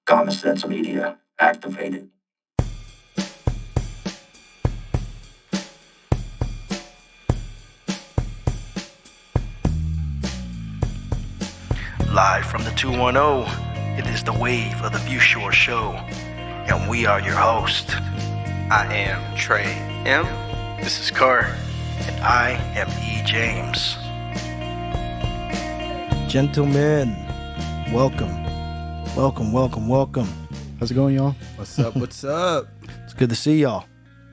Common Sense Media activated. Live from the 210, it is the Wave of the View Shore Show, and we are your host. I am Trey M. This is Carr, and I am E. James. Gentlemen, welcome. How's it going, y'all? What's up? What's up? It's good to see y'all.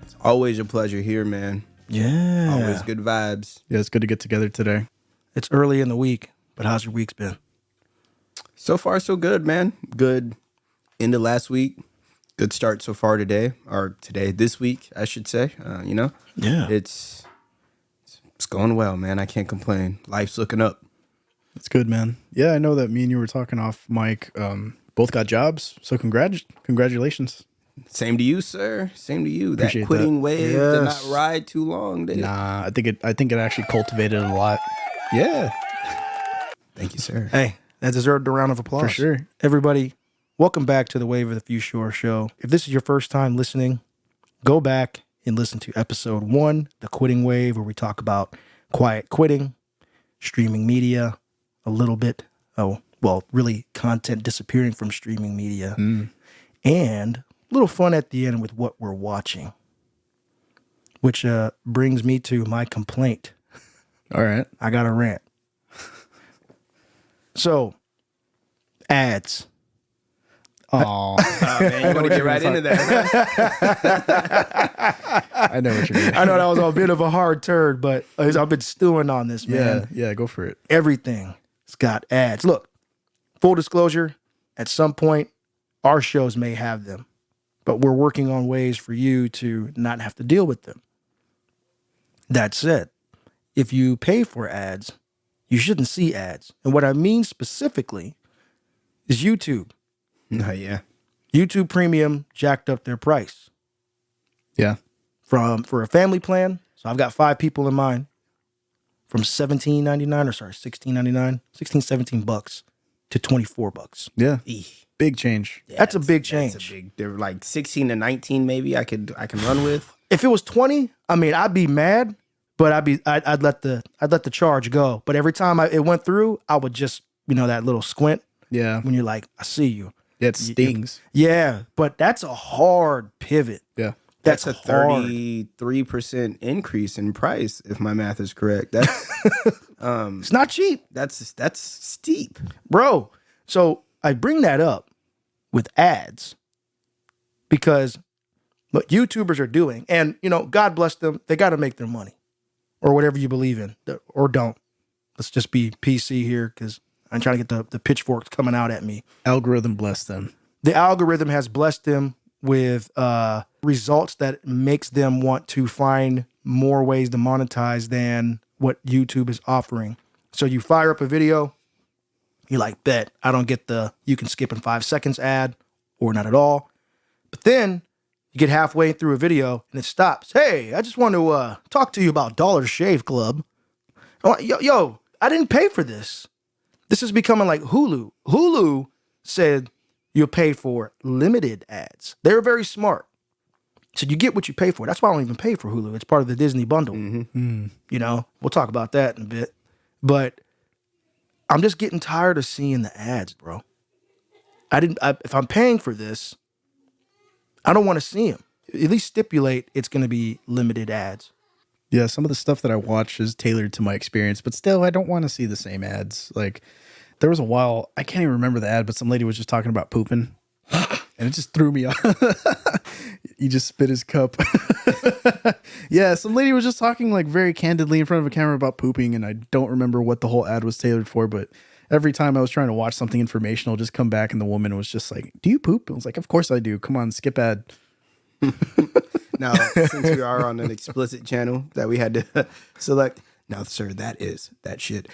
It's always a pleasure here, man. Yeah. Always good vibes. Yeah, it's good to get together today. It's early in the week, but how's your week's been? So far, so good, man. Good into last week. Good start so far today, or this week, I should say. Yeah. It's going well, man. I can't complain. Life's looking up. It's good, man. Yeah, I know that me and you were talking off mic. Both got jobs, so congratulations. Same to you, sir. Same to you. Appreciate That quitting that. wave did not ride too long, did it? Nah, I think it actually cultivated a lot. Yeah, Thank you, sir. Hey, that deserved a round of applause. for sure. Everybody, welcome back to the Wave of the View Shore Show. If this is your first time listening, go back and listen to episode 1, The Quitting Wave, where we talk about quiet quitting, streaming media, a little bit. Really content disappearing from streaming media, and a little fun at the end with what we're watching, which brings me to my complaint. All right. I got a rant. So, ads. Oh, Man, you want to get right into that? I know what you're doing. I know that was a bit of a hard turd, but I've been stewing on this, man. Yeah, go for it. Everything's got ads. Look, full disclosure, at some point, our shows may have them, but we're working on ways for you to not have to deal with them. That said, if you pay for ads, you shouldn't see ads. And what I mean specifically is YouTube. Yeah. YouTube Premium jacked up their price Yeah. for a family plan. So I've got 5 people in mind. From $17 to $24. Yeah. Eesh. Big change. Yeah, That's a big change. They're like 16 to 19, maybe I can run with. If it was 20, I mean, I'd be mad, but I'd let the charge go. But every time it went through, I would just, that little squint Yeah. when you're like, I see you. It stings. Yeah, but that's a hard pivot. Yeah. That's a hard. 33% increase in price, if my math is correct. That's It's not cheap, that's steep. bro. So I bring that up with ads because what YouTubers are doing, and God bless them, they got to make their money or whatever you believe in, or don't. Let's just be PC here because I'm trying to get the pitchforks coming out at me. Algorithm bless them. The algorithm has blessed them with results that makes them want to find more ways to monetize than what YouTube is offering. So you fire up a video, you're like, bet, I don't get the you can skip in 5 seconds ad or not at all. But then you get halfway through a video and it stops. Hey, I just want to talk to you about Dollar Shave Club. I'm like, yo, I didn't pay for this. This is becoming like Hulu. Hulu said you'll pay for limited ads. They're very smart. So you get what you pay for. That's why I don't even pay for Hulu. It's part of the Disney bundle. We'll talk about that in a bit. But I'm just getting tired of seeing the ads, bro. If I'm paying for this, I don't want to see them. At least stipulate it's going to be limited ads. Yeah, some of the stuff that I watch is tailored to my experience, but still, I don't want to see the same ads. Like, there was a while, I can't even remember the ad, but some lady was just talking about pooping, and it just threw me off. He just spit his cup. Yeah, some lady was just talking like very candidly in front of a camera about pooping, and I don't remember what the whole ad was tailored for, but every time I was trying to watch something informational, just come back and the woman was just like, "Do you poop?" I was like, "Of course I do. Come on, skip ad." Now, since we are on an explicit channel that we had to select, now, sir, that shit.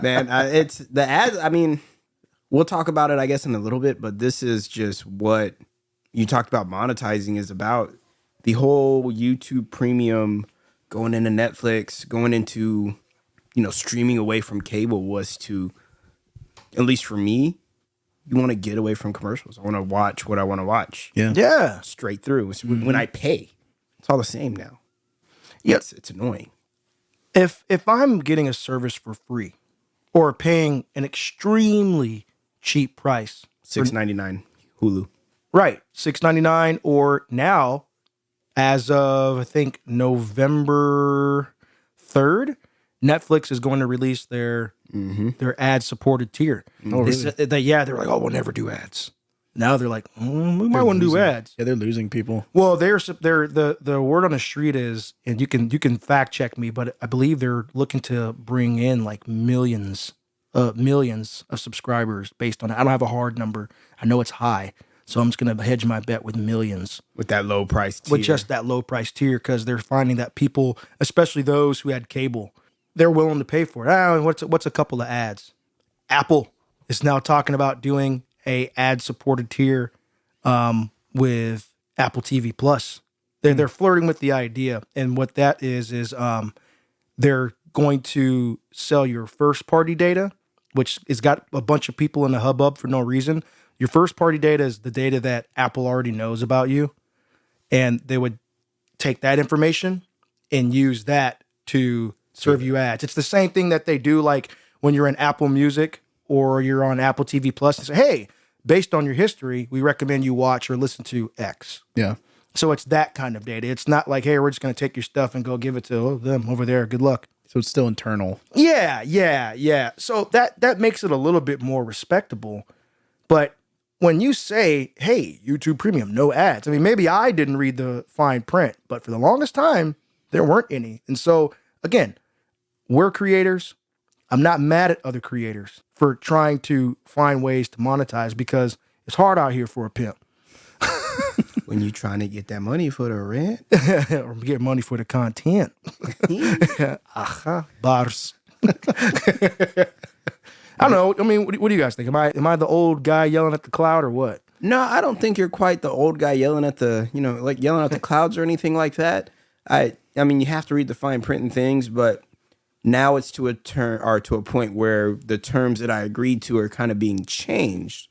Man, it's the ads. I mean, we'll talk about it, I guess, in a little bit, but this is just what you talked about monetizing is about. The whole YouTube Premium going into Netflix, going into, streaming away from cable was to, at least for me, you want to get away from commercials. I want to watch what I want to watch. Yeah. Yeah. Straight through. It's when I pay, it's all the same now. Yep. It's annoying. If I'm getting a service for free or paying an extremely cheap price, $6.99 Hulu. right, $6.99, or now, as of I think November 3rd, Netflix is going to release their ad supported tier. Oh, really? They're like, oh, we'll never do ads. Now they're like, we might want to do ads. Yeah, they're losing people. Well, they're the word on the street is, and you can fact check me, but I believe they're looking to bring in like millions of subscribers based on it. I don't have a hard number. I know it's high, so I'm just gonna hedge my bet with millions. With that low price tier. With just that low price tier, because they're finding that people, especially those who had cable, they're willing to pay for it. What's a couple of ads? Apple is now talking about doing a ad supported tier with Apple TV Plus. They're flirting with the idea, and what that is they're going to sell your first party data, which has got a bunch of people in the hubbub for no reason. Your first party data is the data that Apple already knows about you, and they would take that information and use that to serve you ads. It's the same thing that they do like when you're in Apple Music or you're on Apple TV Plus and say, hey, based on your history, we recommend you watch or listen to X. Yeah. So it's that kind of data. It's not like, hey, we're just going to take your stuff and go give it to them over there. Good luck. So it's still internal. Yeah. So that makes it a little bit more respectable. But when you say, hey, YouTube Premium, no ads, I mean, maybe I didn't read the fine print, but for the longest time, there weren't any. And so, again, we're creators. I'm not mad at other creators for trying to find ways to monetize, because it's hard out here for a pimp. When you trying to get that money for the rent. Or get money for the content. Bars. I don't know. I mean, what do you guys think? Am I the old guy yelling at the cloud or what? No, I don't think you're quite the old guy yelling at the, like yelling at the clouds or anything like that. I mean, you have to read the fine print and things, but now it's to a point where the terms that I agreed to are kind of being changed.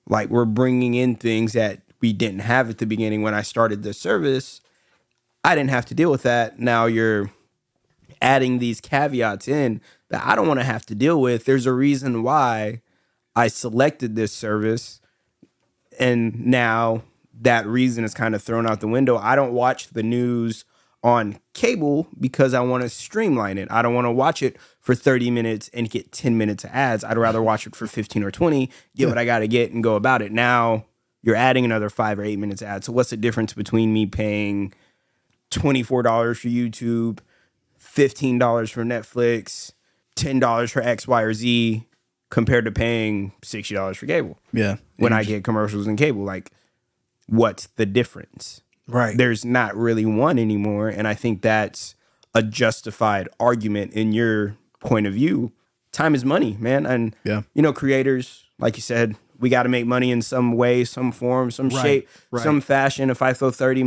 Like, we're bringing in things that we didn't have at the beginning when I started this service. I didn't have to deal with that. Now you're adding these caveats in that I don't want to have to deal with. There's a reason why I selected this service, and now that reason is kind of thrown out the window. I don't watch the news on cable because I want to streamline it. I don't want to watch it for 30 minutes and get 10 minutes of ads. I'd rather watch it for 15 or 20, get what I got to get and go about it. Now you're adding another 5 or 8 minutes of ads. So what's the difference between me paying $24 for YouTube, $15 for Netflix, $10 for X, Y, or Z, compared to paying $60 for cable? Yeah. When I get commercials and cable, like, what's the difference? Right. There's not really one anymore. And I think that's a justified argument in your point of view. Time is money, man. And, creators, like you said, we got to make money in some way, some form, some shape, some fashion. If I throw 30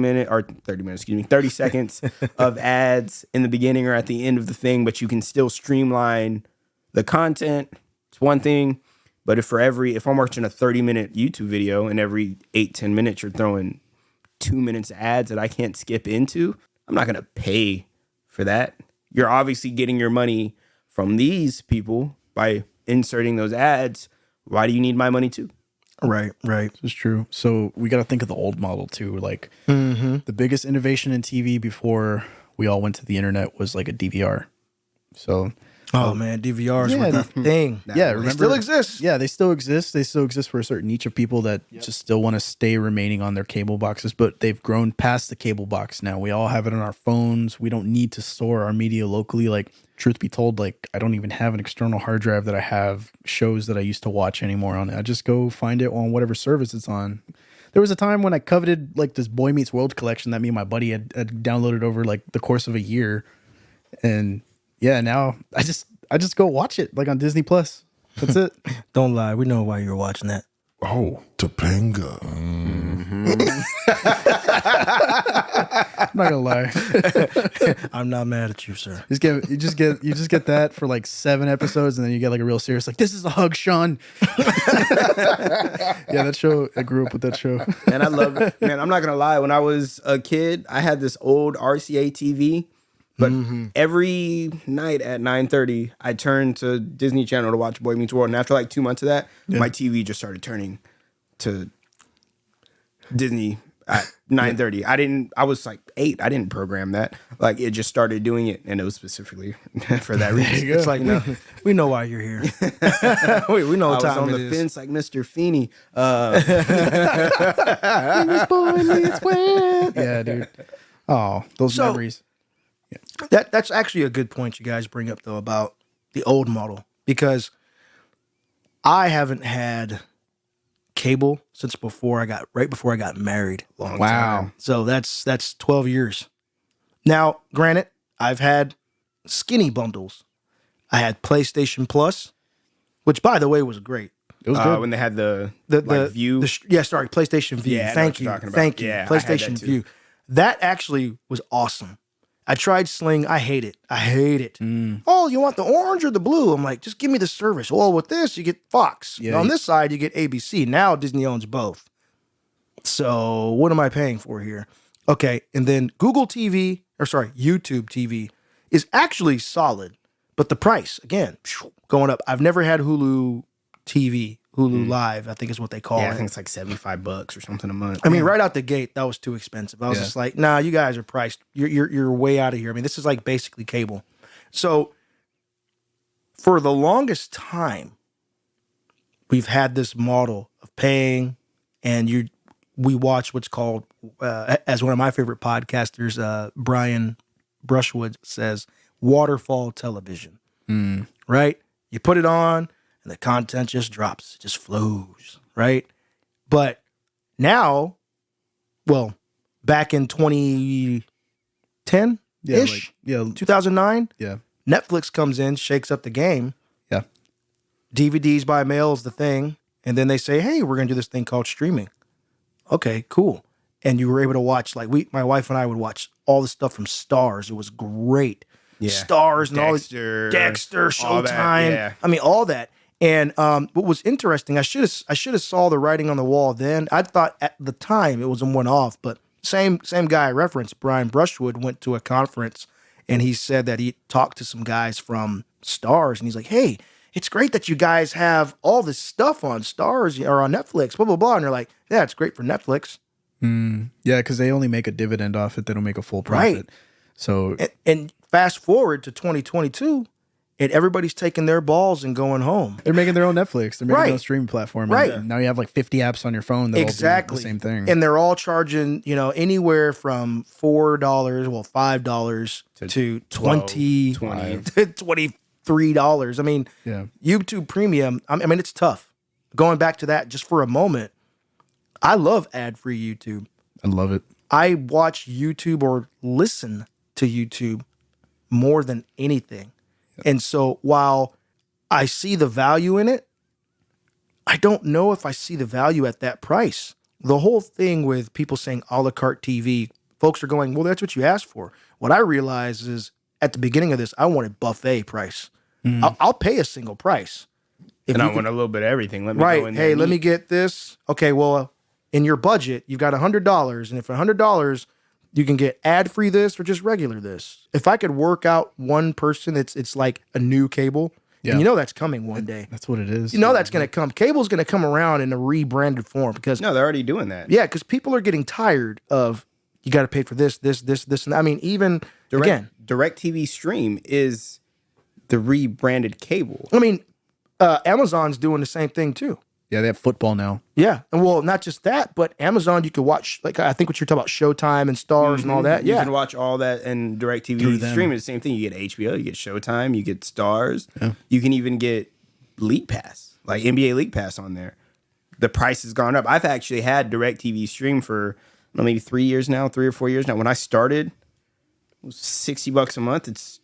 seconds of ads in the beginning or at the end of the thing, but you can still streamline the content, it's one thing. But if I'm watching a 30-minute YouTube video and every 8-10 minutes you're throwing 2 minutes of ads that I can't skip into, I'm not going to pay for that. You're obviously getting your money from these people by inserting those ads. Why do you need my money too? Right. It's true. So we got to think of the old model too. Like the biggest innovation in TV before we all went to the internet was like a DVR. So, man, DVRs were the thing. Remember, they still exist. Yeah, they still exist. They still exist for a certain niche of people that just still want to stay remaining on their cable boxes, but they've grown past the cable box now. We all have it on our phones. We don't need to store our media locally. Like, truth be told, like, I don't even have an external hard drive that I have shows that I used to watch anymore on it. I just go find it on whatever service it's on. There was a time when I coveted like this Boy Meets World collection that me and my buddy had downloaded over like the course of a year. And yeah, now I just go watch it like on Disney Plus. That's it. Don't lie. We know why you're watching that. Oh, Topanga. I'm not gonna lie. I'm not mad at you, sir. You just get that for like 7 episodes, and then you get like a real serious like, this is a hug, Sean. Yeah, that show. I grew up with that show. And I love it. Man, I'm not gonna lie. When I was a kid, I had this old RCA TV. But every night at 9:30, I turned to Disney Channel to watch Boy Meets World. And after like 2 months of that, my TV just started turning to Disney at 9:30. I was like 8. I didn't program that. Like it just started doing it. And it was specifically for that reason. It's like, we know why you're here. we know what I was time on it the is. fence like Mr. Feeney. Yeah, dude. Oh, those So- memories. That's actually a good point you guys bring up though about the old model, because I haven't had cable since right before I got married. Long Wow. time. So that's 12 years. Now, granted, I've had skinny bundles. I had PlayStation Plus, which by the way was great. It was good. When they had the The View. PlayStation View. Yeah, I know Thank what you're you. talking about. Thank you. Yeah, I had that PlayStation too. View. That actually was awesome. I tried Sling. I hate it. Oh, you want the orange or the blue? I'm like, just give me the service. Well, with this, you get Fox. Yeah, And on you- this side, you get ABC. Now Disney owns both. So what am I paying for here? Okay. And then YouTube TV is actually solid, but the price, again, going up. I've never had Hulu TV, Hulu Live, I think is what they call Yeah, it. I think it's like $75 or something a month. I mean, right out the gate, that was too expensive. I was Yeah. just like, nah, you guys are priced. You're way out of here. I mean, this is like basically cable. So for the longest time, we've had this model of paying, and we watch what's called, as one of my favorite podcasters, Brian Brushwood says, waterfall television. Right? You put it on, and the content just drops. It just flows. Right? But now, well, back in 2010-ish, yeah, 2009, yeah, Netflix comes in, shakes up the game. yeah. DVDs by mail is the thing. And then they say, hey, we're going to do this thing called streaming. Okay, cool. And you were able to watch, like my wife and I would watch all the stuff from Stars. It was great. Yeah. Stars and Dexter, Dexter, all that, Showtime. yeah. I mean, all that. And what was interesting, I should have saw the writing on the wall then. I thought at the time it was a one-off, but same guy I referenced, Brian Brushwood, went to a conference and he said that he talked to some guys from Stars, and he's like, hey, it's great that you guys have all this stuff on Stars or on Netflix, blah, blah, blah. And they're like, yeah, it's great for Netflix. Yeah, because they only make a dividend off it. They don't make a full profit. Right. So And fast forward to 2022, and everybody's taking their balls and going home. they're making their own Netflix. They're making Right. their own streaming platform. Right. And now you have like 50 apps on your phone that Exactly. all do the same thing. And they're all charging, anywhere from $4, well, $5 to 20 $23. I mean, Yeah. YouTube Premium, I mean, it's tough. Going back to that just for a moment, I love ad-free YouTube. I love it. I watch YouTube or listen to YouTube more than anything. And so while I see the value in it, I don't know if I see the value at that price. The whole thing with people saying a la carte TV, folks are going, well, that's what you asked for. What I realize is at the beginning of this, I wanted buffet price. I'll pay a single price. If And you I want a little bit of everything. Let me right. go in there. Hey, and let me eat. get this. Okay, well, in your budget, you've got $100, and if $100, you can get ad-free this or just regular this. If I could work out one person, it's like a new cable, Yeah. and you know that's coming one day. That's what it is. You know that's going to come. Cable's going to come around in a rebranded form because No, they're already doing that. yeah, because people are getting tired of you got to pay for this, and that. I mean, even again, Direct TV Stream is the rebranded cable. I mean, Amazon's doing the same thing too. Yeah, they have football now. Yeah, and well, not just that, but Amazon, you could watch, like I think what you're talking about, Showtime and Stars and all that. You Yeah, can watch all that and Direct Through TV them. Stream is the same thing. You get HBO, you get Showtime, you get Stars. You can even get League Pass, like NBA League Pass on there. The price has gone up. I've actually had Direct TV Stream for maybe 3 years now, 3 or 4 years now. When I started, it was $60 a month. It's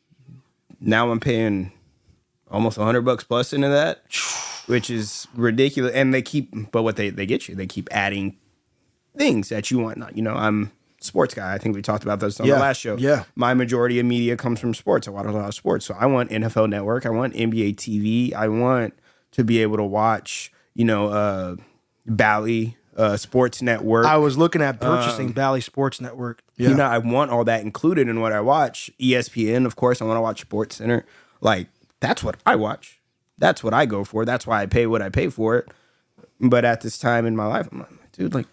now I'm paying almost $100 plus into that, which is ridiculous. And they keep, but what they get you, they keep adding things that you want. You know, I'm a sports guy. I think we talked about this on Yeah, the last show. yeah. My majority of media comes from sports. I watch a lot of sports. So I want NFL Network. I want NBA TV. I want to be able to watch, you know, Bally Sports Network. I was looking at purchasing Bally Sports Network. Yeah. You know, I want all that included in what I watch. ESPN, of course, I want to watch Sports Center. Like, that's what I watch. That's what I go for. That's why I pay what I pay for it. But at this time in my life, I'm like, dude, like,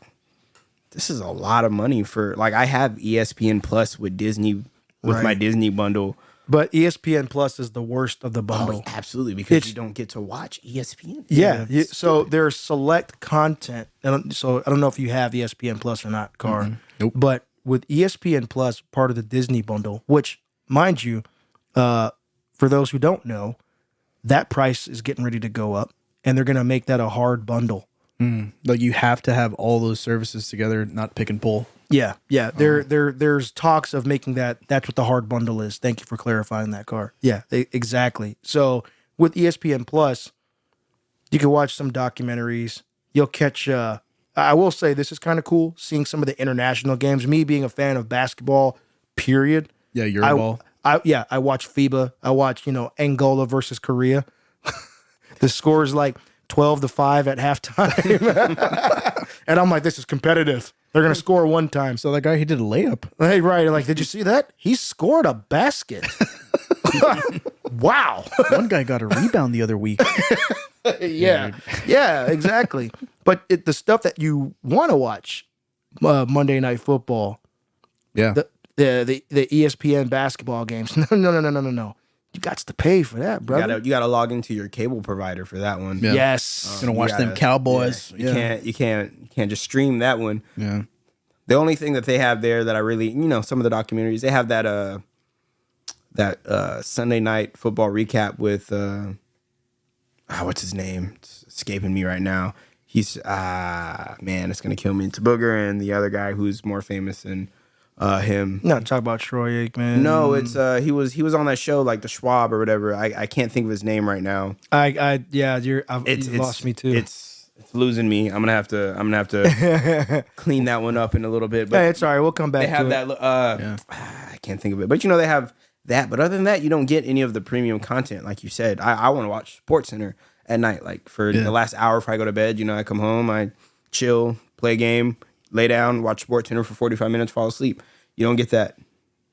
this is a lot of money for, like, I have ESPN Plus with Disney, with my Disney bundle. But ESPN Plus is the worst of the bundle. Oh, absolutely, because you don't get to watch ESPN. Yeah. So there's select content. And so I don't know if you have ESPN Plus or not, Car. Mm-hmm. Nope. But with ESPN Plus, part of the Disney bundle, which, mind you, for those who don't know, that price is getting ready to go up, and they're going to make that a hard bundle. Like you have to have all those services together, not pick and pull. Yeah. There's talks of making that. That's what the hard bundle is. Thank you for clarifying that, Car. Yeah, exactly. So with ESPN Plus, you can watch some documentaries. You'll catch. I will say this is kind of cool, seeing some of the international games. Me being a fan of basketball, period. Yeah, Euroball. I watch FIBA. I watch, Angola versus Korea. The score is like 12-5 at halftime. And I'm like, this is competitive. They're going to score one time. So that guy, he did a layup. Hey, right. Like, did you see that? He scored a basket. Wow. One guy got a rebound the other week. Yeah, exactly. But the stuff that you want to watch, Monday Night Football, Yeah. the ESPN basketball games. No. You got to pay for that, brother. You gotta log into your cable provider for that one. Yeah. Yes. Gonna watch them Cowboys. Yeah. You can't just stream that one. Yeah. The only thing that they have there that I really, some of the documentaries, they have that Sunday night football recap with what's his name? It's escaping me right now. He's man, it's gonna kill me. It's Booger and the other guy who's more famous than him. Not talk about Troy Aikman. No, it's he was on that show like the Schwab or whatever. I can't think of his name right now. You lost me too. It's losing me. I'm gonna have to clean that one up in a little bit. But hey, it's all right. We'll come back. they have to that. I can't think of it, but they have that. But other than that, you don't get any of the premium content, like you said. I want to watch Sports Center at night, like for the last hour before I go to bed. I come home, I chill, play a game, lay down, watch Sports Center for 45 minutes, fall asleep. You don't get that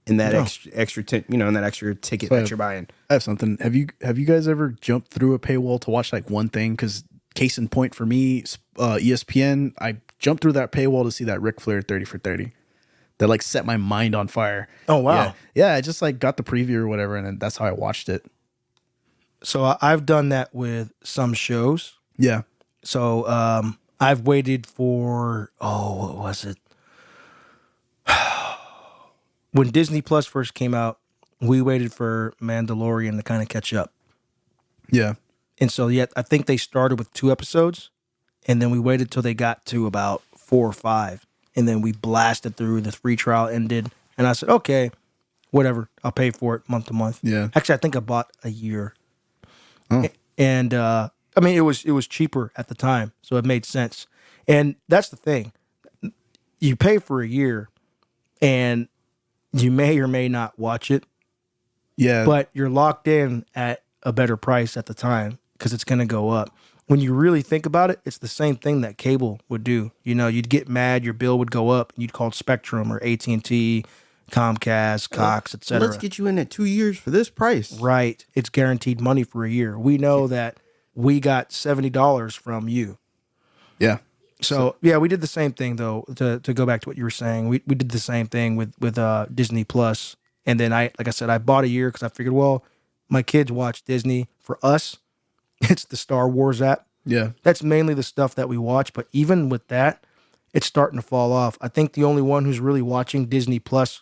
in that extra in that extra ticket that you're buying. I have something. Have you guys ever jumped through a paywall to watch like one thing? Because case in point for me, ESPN, I jumped through that paywall to see that Ric Flair 30 for 30. That like set my mind on fire. Oh wow. Yeah, I just like got the preview or whatever, and then that's how I watched it. So I've done that with some shows. Yeah. So I've waited for what was it? When Disney Plus first came out, we waited for Mandalorian to kind of catch up. Yeah. And so I think they started with 2 episodes, and then we waited till they got to about 4 or 5, and then we blasted through. The free trial ended, and I said, okay, whatever, I'll pay for it month to month. Yeah. Actually, I think I bought a year. Oh. And I mean, it was cheaper at the time, so it made sense. And that's the thing. You pay for a year, and you may or may not watch it. Yeah. But you're locked in at a better price at the time because it's going to go up. When you really think about it, it's the same thing that cable would do. You'd get mad, your bill would go up, and you'd call Spectrum or AT&T, Comcast, Cox, etc. Let's get you in at 2 years for this price. Right. It's guaranteed money for a year. We know that we got $70 from you. Yeah. So yeah, we did the same thing though. To go back to what you were saying, we did the same thing with Disney Plus, and then I bought a year because I figured, well, my kids watch Disney. For us, it's the Star Wars app. Yeah. That's mainly the stuff that we watch. But even with that, it's starting to fall off. I think the only one who's really watching Disney Plus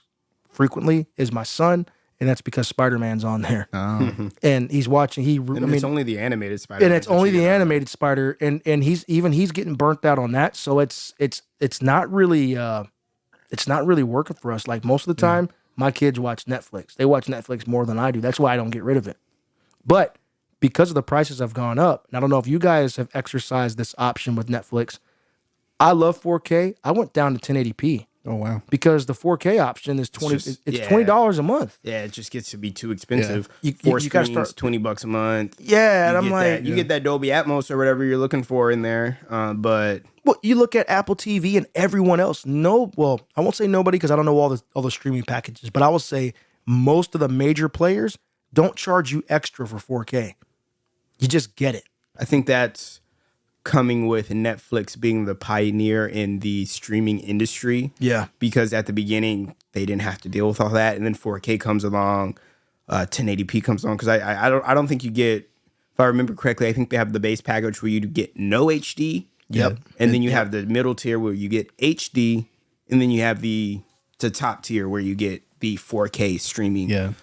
frequently is my son, and that's because Spider-Man's on there. Oh. And he's watching. It's only the animated Spider. And it's only the animated Spider, and he's getting burnt out on that. So it's not really working for us. Like most of the time, my kids watch Netflix. They watch Netflix more than I do. That's why I don't get rid of it. But because of the prices have gone up, and I don't know if you guys have exercised this option with Netflix, I love 4K. I went down to 1080p Oh wow. because the 4K option is just- it's yeah. $20 a month. Yeah, it just gets to be too expensive. You- Four you gotta screens, start- $20 a month. Yeah, and You I'm get like, that, you get that Dolby Atmos or whatever you're looking for in there. But well, you look at Apple TV and everyone else. No, well, I won't say nobody because I don't know all the streaming packages, but I will say most of the major players don't charge you extra for 4K. You just get it. I think that's coming with Netflix being the pioneer in the streaming industry. Yeah. Because at the beginning they didn't have to deal with all that, and then 4K comes along, 1080p comes along. Because I don't think you get, if I remember correctly, I think they have the base package where you get no HD. Yep. And then you have the middle tier where you get HD, and then you have the top tier where you get the 4K streaming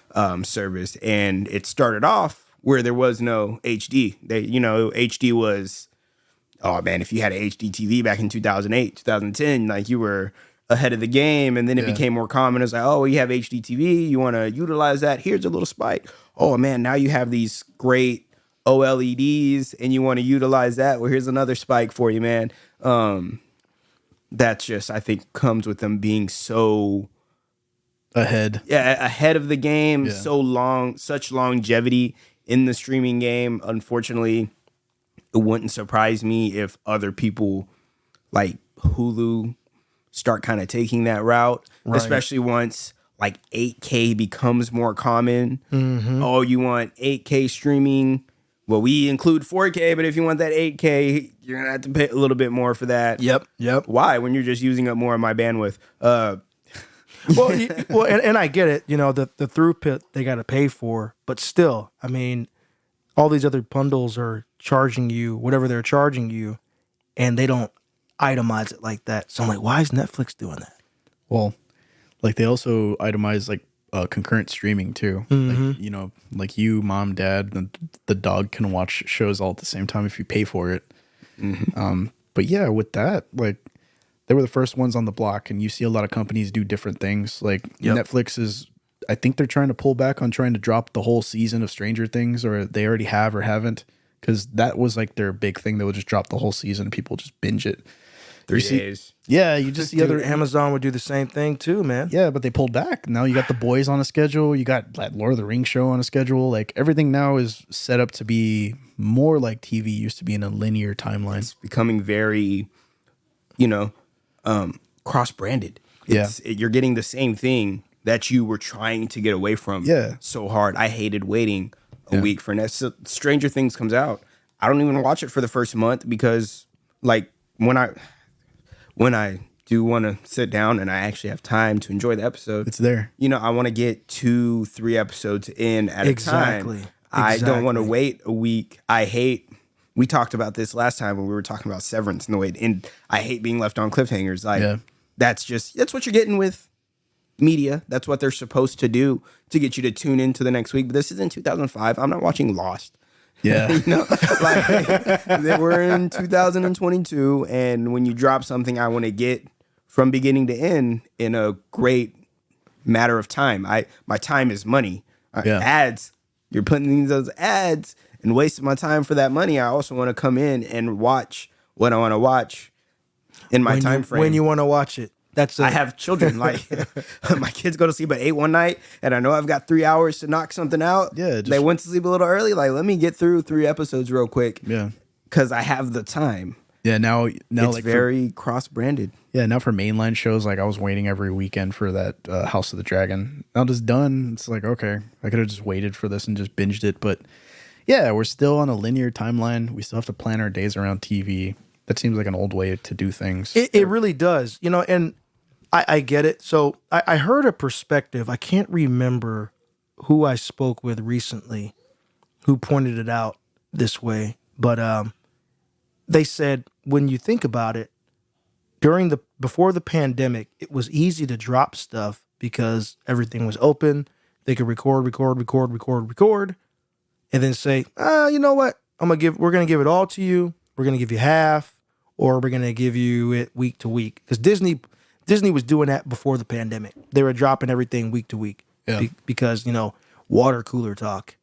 service. And it started off where there was no HD. HD was, oh man, if you had an HD TV back in 2008, 2010, like you were ahead of the game. And then it became more common. It's like, oh, you have HD TV, you want to utilize that. Here's a little spike. Oh man, now you have these great OLEDs and you want to utilize that. Well, here's another spike for you, man. That's just, I think, comes with them being so Ahead of the game, so long, such longevity in the streaming game. Unfortunately, it wouldn't surprise me if other people like Hulu start kind of taking that route, especially once like 8K becomes more common. Oh, you want 8K streaming? Well, we include 4K, but if you want that 8K, you're gonna have to pay a little bit more for that. Yep. Why? When you're just using up more of my bandwidth. Well, and I get it. You know, the throughput they got to pay for, but still, I mean, all these other bundles are charging you whatever they're charging you, and they don't itemize it like that. So I'm like, why is Netflix doing that? Well, like they also itemize like concurrent streaming too. Like, you know, like you, mom, dad, and the dog can watch shows all at the same time if you pay for it. But yeah, with that, like they were the first ones on the block, and you see a lot of companies do different things. Like Netflix is, I think they're trying to pull back on trying to drop the whole season of Stranger Things, or they already have or haven't, because that was like their big thing. They would just drop the whole season and people just binge it. 3 days. Yeah, you just see Dude, other Amazon would do the same thing too, man. Yeah, but they pulled back. Now you got The Boys on a schedule. You got that Lord of the Rings show on a schedule. Like everything now is set up to be more like TV used to be in a linear timeline. It's becoming very, cross-branded. You're getting the same thing that you were trying to get away from so hard. I hated waiting a week for next. So Stranger Things comes out. I don't even watch it for the first month because, like, when I do want to sit down and I actually have time to enjoy the episode, It's there. I want to get 2-3 episodes in at a time. I don't want to wait a week. We talked about this last time when we were talking about Severance and the way, and I hate being left on cliffhangers. Like that's what you're getting with media. That's what they're supposed to do to get you to tune into the next week. But this is in 2005. I'm not watching Lost. Yeah. We're in 2022, and when you drop something, I want to get from beginning to end in a great matter of time. My time is money. Ads, you're putting those ads and wasting my time for that money. I also want to come in and watch what I want to watch in my time frame. When you want to watch it. I have children. Like my kids go to sleep at 8 one night, and I know I've got 3 hours to knock something out. Yeah, they went to sleep a little early. Like, let me get through 3 episodes real quick. Yeah, because I have the time. Yeah, now it's like very cross-branded. Yeah, now for mainline shows, like I was waiting every weekend for that House of the Dragon. Now it's done. It's like, okay, I could have just waited for this and just binged it. But yeah, we're still on a linear timeline. We still have to plan our days around TV. That seems like an old way to do things. It really does. And I get it. So I heard a perspective. I can't remember who I spoke with recently who pointed it out this way. But they said, when you think about it, before the pandemic, it was easy to drop stuff because everything was open. They could record, and then say, you know what? We're gonna give it all to you. We're gonna give you half, or we're gonna give you it week to week. Because Disney was doing that before the pandemic. They were dropping everything week to week because, water cooler talk.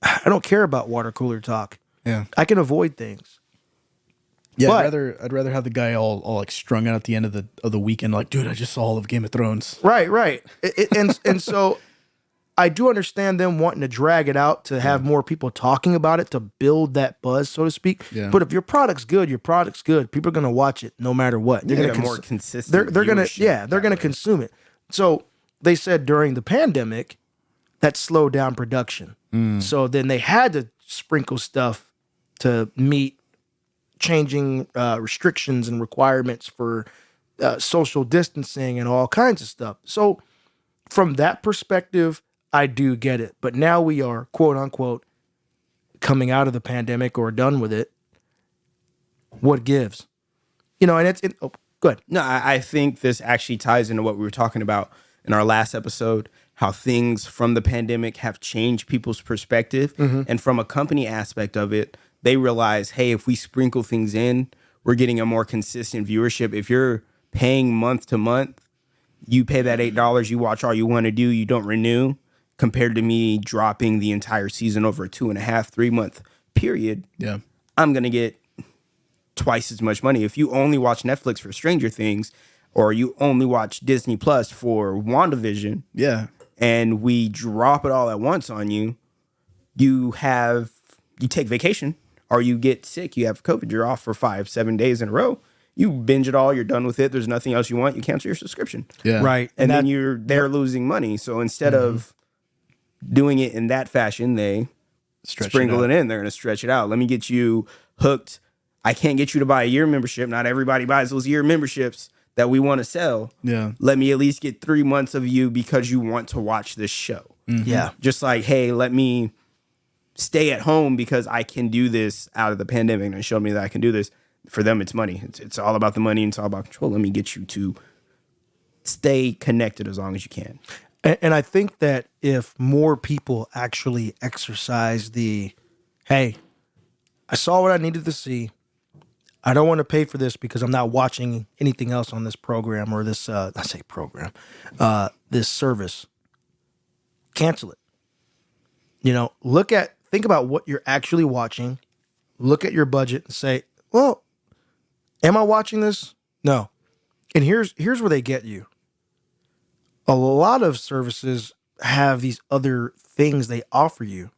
I don't care about water cooler talk. Yeah. I can avoid things. Yeah, But I'd rather have the guy all like strung out at the end of the weekend, like, dude, I just saw all of Game of Thrones. right. And so I do understand them wanting to drag it out to have more people talking about it to build that buzz, so to speak. Yeah. But if your product's good, People are gonna watch it no matter what. They're You gonna get a more consistent. they're gonna viewership they're that gonna way. consume it. So they said during the pandemic that slowed down production. So then they had to sprinkle stuff to meet changing restrictions and requirements for social distancing and all kinds of stuff. So from that perspective, I do get it. But now we are, quote unquote, coming out of the pandemic or done with it. What gives? And oh, good. No, I think this actually ties into what we were talking about in our last episode, how things from the pandemic have changed people's perspective. And from a company aspect of it, they realize, hey, if we sprinkle things in, we're getting a more consistent viewership. If you're paying month to month, you pay that $8, you watch all you want to do, you don't renew, compared to me dropping the entire season over a 2.5, 3 month period. Yeah. I'm going to get twice as much money. If you only watch Netflix for Stranger Things, or you only watch Disney Plus for WandaVision, Yeah. and we drop it all at once on you, you take vacation, or you get sick, you have COVID, you're off for 5-7 days in a row. You binge it all, you're done with it. There's nothing else you want. You cancel your subscription. Yeah. Right. And then they're losing money. So instead of doing it in that fashion, they sprinkle it in. They're going to stretch it out. Let me get you hooked. I can't get you to buy a year membership. Not everybody buys those year memberships that we want to sell. Yeah. Let me at least get 3 months of you because you want to watch this show. Yeah. Just like, hey, let me stay at home because I can do this out of the pandemic, and it showed me that I can do this. For them, it's money. It's all about the money, and it's all about control. Let me get you to stay connected as long as you can. And I think that if more people actually exercise hey, I saw what I needed to see. I don't want to pay for this because I'm not watching anything else on this program or this, this service. Cancel it. Think about what you're actually watching. Look at your budget and say, well, am I watching this? No. And here's where they get you. A lot of services have these other things they offer you.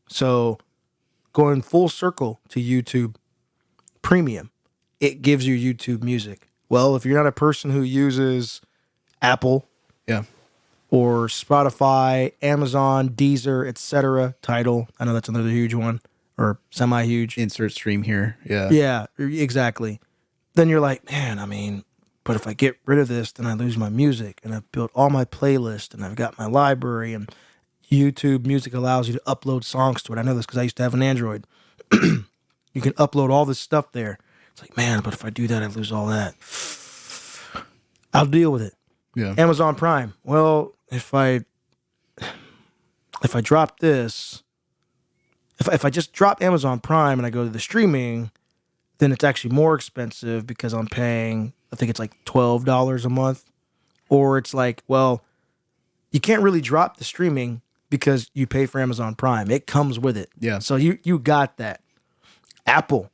So going full circle to YouTube Premium, it gives you YouTube Music. Well, if you're not a person who uses Apple Yeah. or Spotify, Amazon, Deezer, etc., Tidal, I know that's another huge one, or semi-huge. Insert stream here. Yeah. Yeah, exactly. Then you're like, man, but if I get rid of this, then I lose my music, and I've built all my playlists, and I've got my library, and YouTube Music allows you to upload songs to it. I know this because I used to have an Android. You can upload all this stuff there. It's like, man, but if I do that, I lose all that. I'll deal with it. Yeah. Amazon Prime. Well, if I drop this, if I just drop Amazon Prime and I go to the streaming, then it's actually more expensive because I'm paying, I think it's like $12 a month. Or it's like, well, you can't really drop the streaming because you pay for Amazon Prime. It comes with it. Yeah. So you got that. Apple.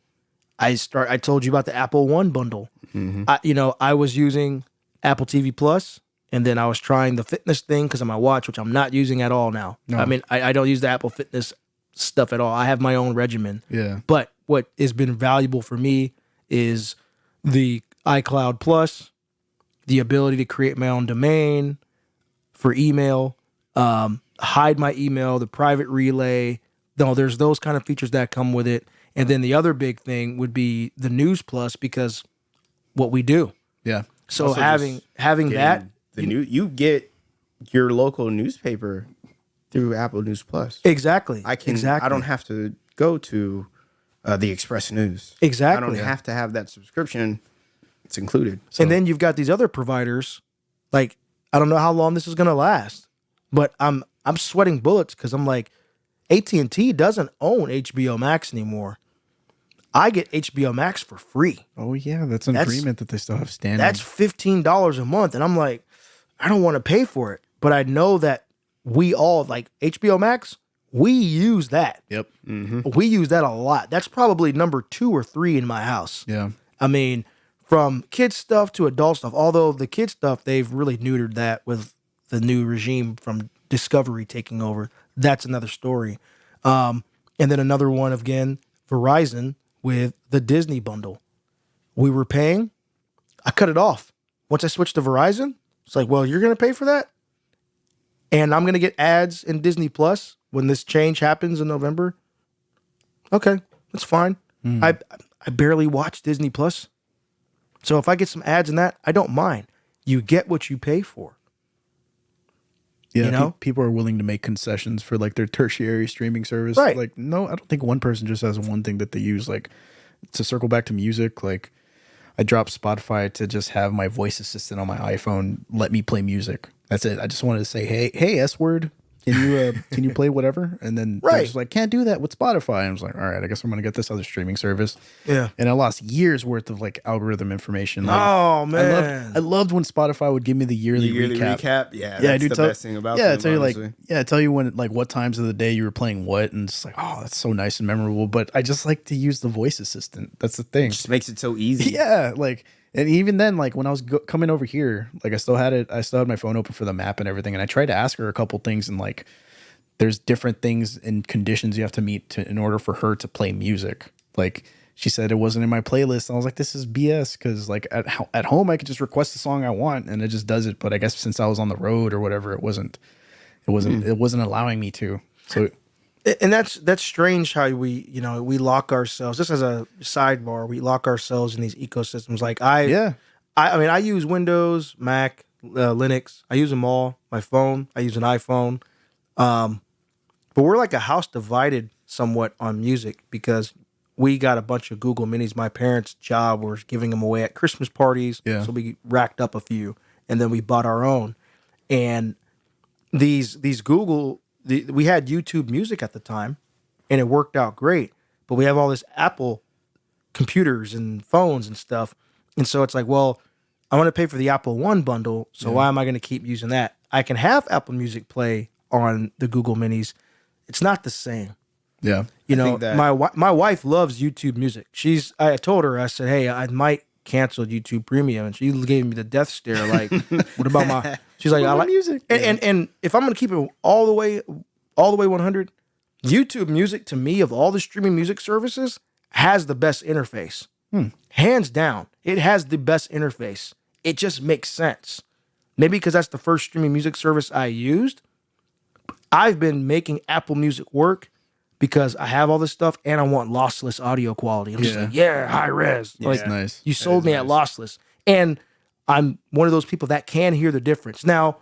I told you about the Apple One bundle. I was using Apple TV Plus, and then I was trying the fitness thing because of my watch, which I'm not using at all now. No. I mean, I don't use the Apple Fitness stuff at all. I have my own regimen. Yeah. But what has been valuable for me is the iCloud Plus, the ability to create my own domain for email, hide my email, the private relay. No, there's those kind of features that come with it. And then the other big thing would be the News Plus, because what we do. Yeah. So Also having that, you get your local newspaper through Apple News Plus. exactly. I exactly. don't have to go to the Express News. Exactly. I don't have to have that subscription. It's included. So And then you've got these other providers. Like, I don't know how long this is going to last, but I'm sweating bullets because I'm like, AT&T doesn't own HBO Max anymore. I get HBO Max for free. Oh yeah, that's an agreement that they still have standing. That's $15 a month. And I'm like, I don't want to pay for it. But I know that we all, like HBO Max, We use that. Yep. We use that a lot. That's probably number 2 or 3 in my house. Yeah. I mean, from kids stuff to adult stuff, although the kids stuff, they've really neutered that with the new regime from Discovery taking over. That's another story. And then another one, again, Verizon with the Disney bundle. We were paying. I cut it off. Once I switched to Verizon, it's like, well, you're going to pay for that? And I'm going to get ads in Disney Plus when this change happens in November. Okay, that's fine. I barely watch Disney Plus. So if I get some ads in that, I don't mind. You get what you pay for. Yeah, You know? people are willing to make concessions for like their tertiary streaming service. Right. Like, no, I don't think one person just has one thing that they use. Like, to circle back to music, like I dropped Spotify to just have my voice assistant on my iPhone let me play music. That's it. I just wanted to say, hey, S word, can you play whatever? And then they're Right. just like, can't do that with Spotify. And I was like, all right, I guess I'm gonna get this other streaming service. Yeah. And I lost years worth of like algorithm information. Like, Oh, man. I loved when Spotify would give me the yearly, recap. Yeah, Yeah, that's dude, the best thing about yeah, them, tell you honestly. tell you when like what times of the day you were playing what, and it's like, oh, that's so nice and memorable. But I just like to use the voice assistant. That's the thing. Just makes it so easy. Yeah, like, and even then, like when I was coming over here, like I still had my phone open for the map and everything, and I tried to ask her a couple things, and like, there's different things and conditions you have to meet in order for her to play music. Like, she said it wasn't in my playlist. And I was like, this is BS, because like at home I could just request the song I want and it just does it. But I guess since I was on the road or whatever, it wasn't allowing me to. So And that's strange how we lock ourselves. Just as a sidebar, we lock ourselves in these ecosystems. Like I mean, I use Windows, Mac, Linux. I use them all. My phone, I use an iPhone. But we're like a house divided somewhat on music because we got a bunch of Google Minis. My parents' job was giving them away at Christmas parties. Yeah. So we racked up a few, and then we bought our own. And these Google, we had YouTube Music at the time, and it worked out great. But we have all this Apple computers and phones and stuff, and so it's like, well, I want to pay for the Apple One bundle, so why am I going to keep using that? I can have Apple Music play on the Google Minis. It's not the same. yeah, You know, think that- my wife loves YouTube Music. I told her, I said, hey, I might cancel YouTube Premium, and she gave me the death stare. Like, what about my? She's like, I like music. and if I'm gonna keep it all the way 100, YouTube Music to me of all the streaming music services has the best interface, hands down. It has the best interface. It just makes sense. Maybe because that's the first streaming music service I used. I've been making Apple Music work because I have all this stuff and I want lossless audio quality. I'm just like, high res. That's nice. You sold me at lossless. And I'm one of those people that can hear the difference. Now,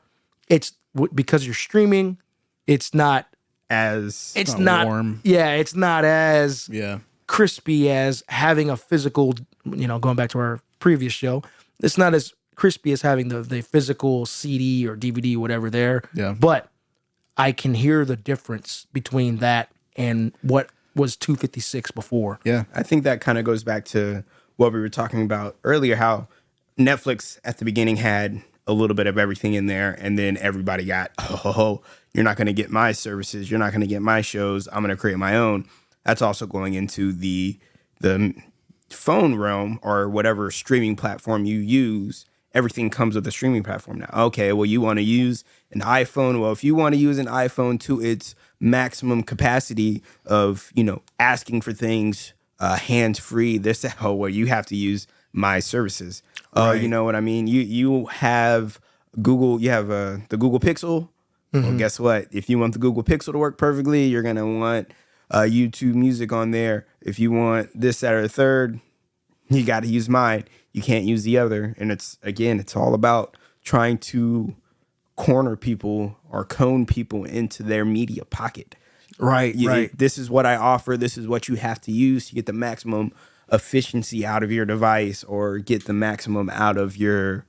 it's because you're streaming, it's not As not warm. Yeah, it's not as Yeah, crispy as having a physical, going back to our previous show, it's not as crispy as having the physical CD or DVD, whatever there. Yeah. But I can hear the difference between that and what was 256 before. yeah, I think that kind of goes back to what we were talking about earlier, how Netflix at the beginning had a little bit of everything in there, and then everybody got, you're not going to get my services, you're not going to get my shows, I'm going to create my own. That's also going into the phone realm or whatever streaming platform you use. Everything comes with a streaming platform now. Okay, well, you want to use an iPhone. Well, if you want to use an iPhone to its maximum capacity of, asking for things hands-free, well, you have to use my services. You know what I mean? You have Google, you have the Google Pixel. Well, guess what? If you want the Google Pixel to work perfectly, you're going to want YouTube Music on there. If you want this, that, or the third, you got to use mine. You can't use the other. And it's all about trying to corner people or cone people into their media pocket. Right, right. This is what I offer. This is what you have to use to get the maximum efficiency out of your device or get the maximum out of your,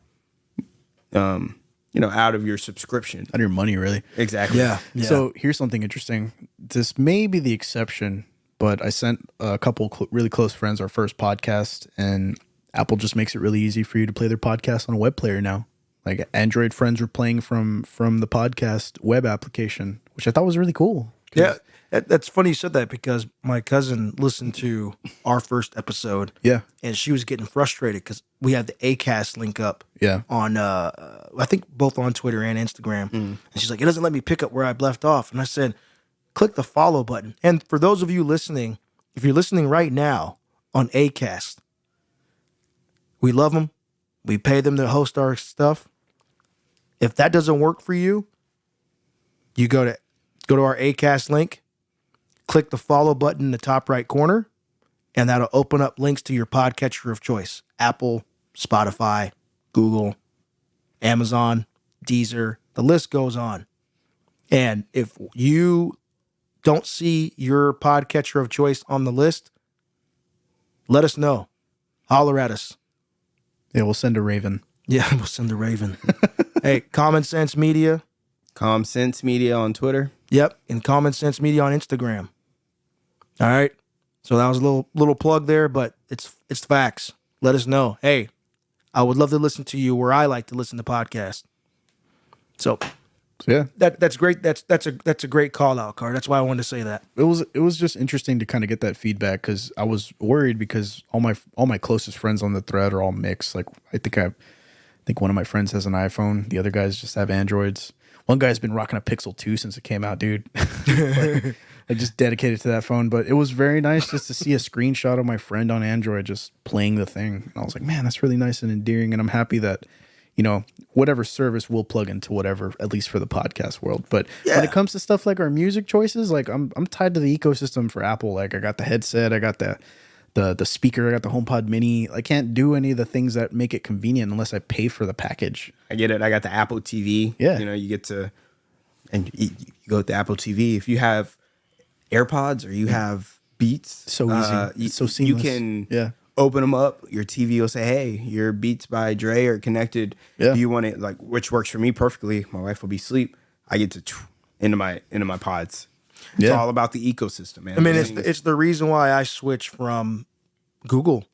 out of your subscription. out of your money, really. Exactly. Yeah. So here's something interesting. This may be the exception, but I sent a couple really close friends our first podcast, and Apple just makes it really easy for you to play their podcast on a web player now. Like Android friends were playing from the podcast web application, which I thought was really cool. Yeah. That's funny you said that because my cousin listened to our first episode. Yeah. And she was getting frustrated because we had the Acast link up. Yeah. On I think both on Twitter and Instagram. And she's like, it doesn't let me pick up where I left off. And I said, click the follow button. And for those of you listening, if you're listening right now on Acast, we love them. We pay them to host our stuff. If that doesn't work for you, you go to our Acast link, click the follow button in the top right corner, and that'll open up links to your podcatcher of choice. Apple, Spotify, Google, Amazon, Deezer, the list goes on. And if you don't see your podcatcher of choice on the list, let us know. Holler at us. Yeah, we'll send a raven. Yeah, we'll send a raven. Hey, Common Sense Media. Com Sense Media on Twitter. Yep, and Common Sense Media on Instagram. All right. So that was a little plug there, but it's facts. Let us know. Hey, I would love to listen to you where I like to listen to podcasts. So yeah, that's great. That's a great call out, Car. That's why I wanted to say that. it was just interesting to kind of get that feedback because I was worried because all my closest friends on the thread are all mixed. Like I think one of my friends has an iPhone. The other guys just have Androids. One guy's been rocking a Pixel 2 since it came out, dude. I just dedicated to that phone. But it was very nice just to see a screenshot of my friend on Android just playing the thing. And I was like, man, that's really nice and endearing. And I'm happy that, whatever service will plug into whatever, at least for the podcast world. But when it comes to stuff like our music choices, like I'm tied to the ecosystem for Apple. Like I got the headset, I got the speaker, I got the HomePod Mini. I can't do any of the things that make it convenient unless I pay for the package. I get it. I got the Apple TV. Yeah. You get to, and you go with the Apple TV. If you have AirPods or you have Beats, So easy. It's so seamless. You can open them up. Your TV will say, hey, your Beats by Dre are connected. Yeah. Do you want it, which works for me perfectly. My wife will be asleep. I get to into my pods. It's all about the ecosystem, man. I mean, it's the reason why I switched from Google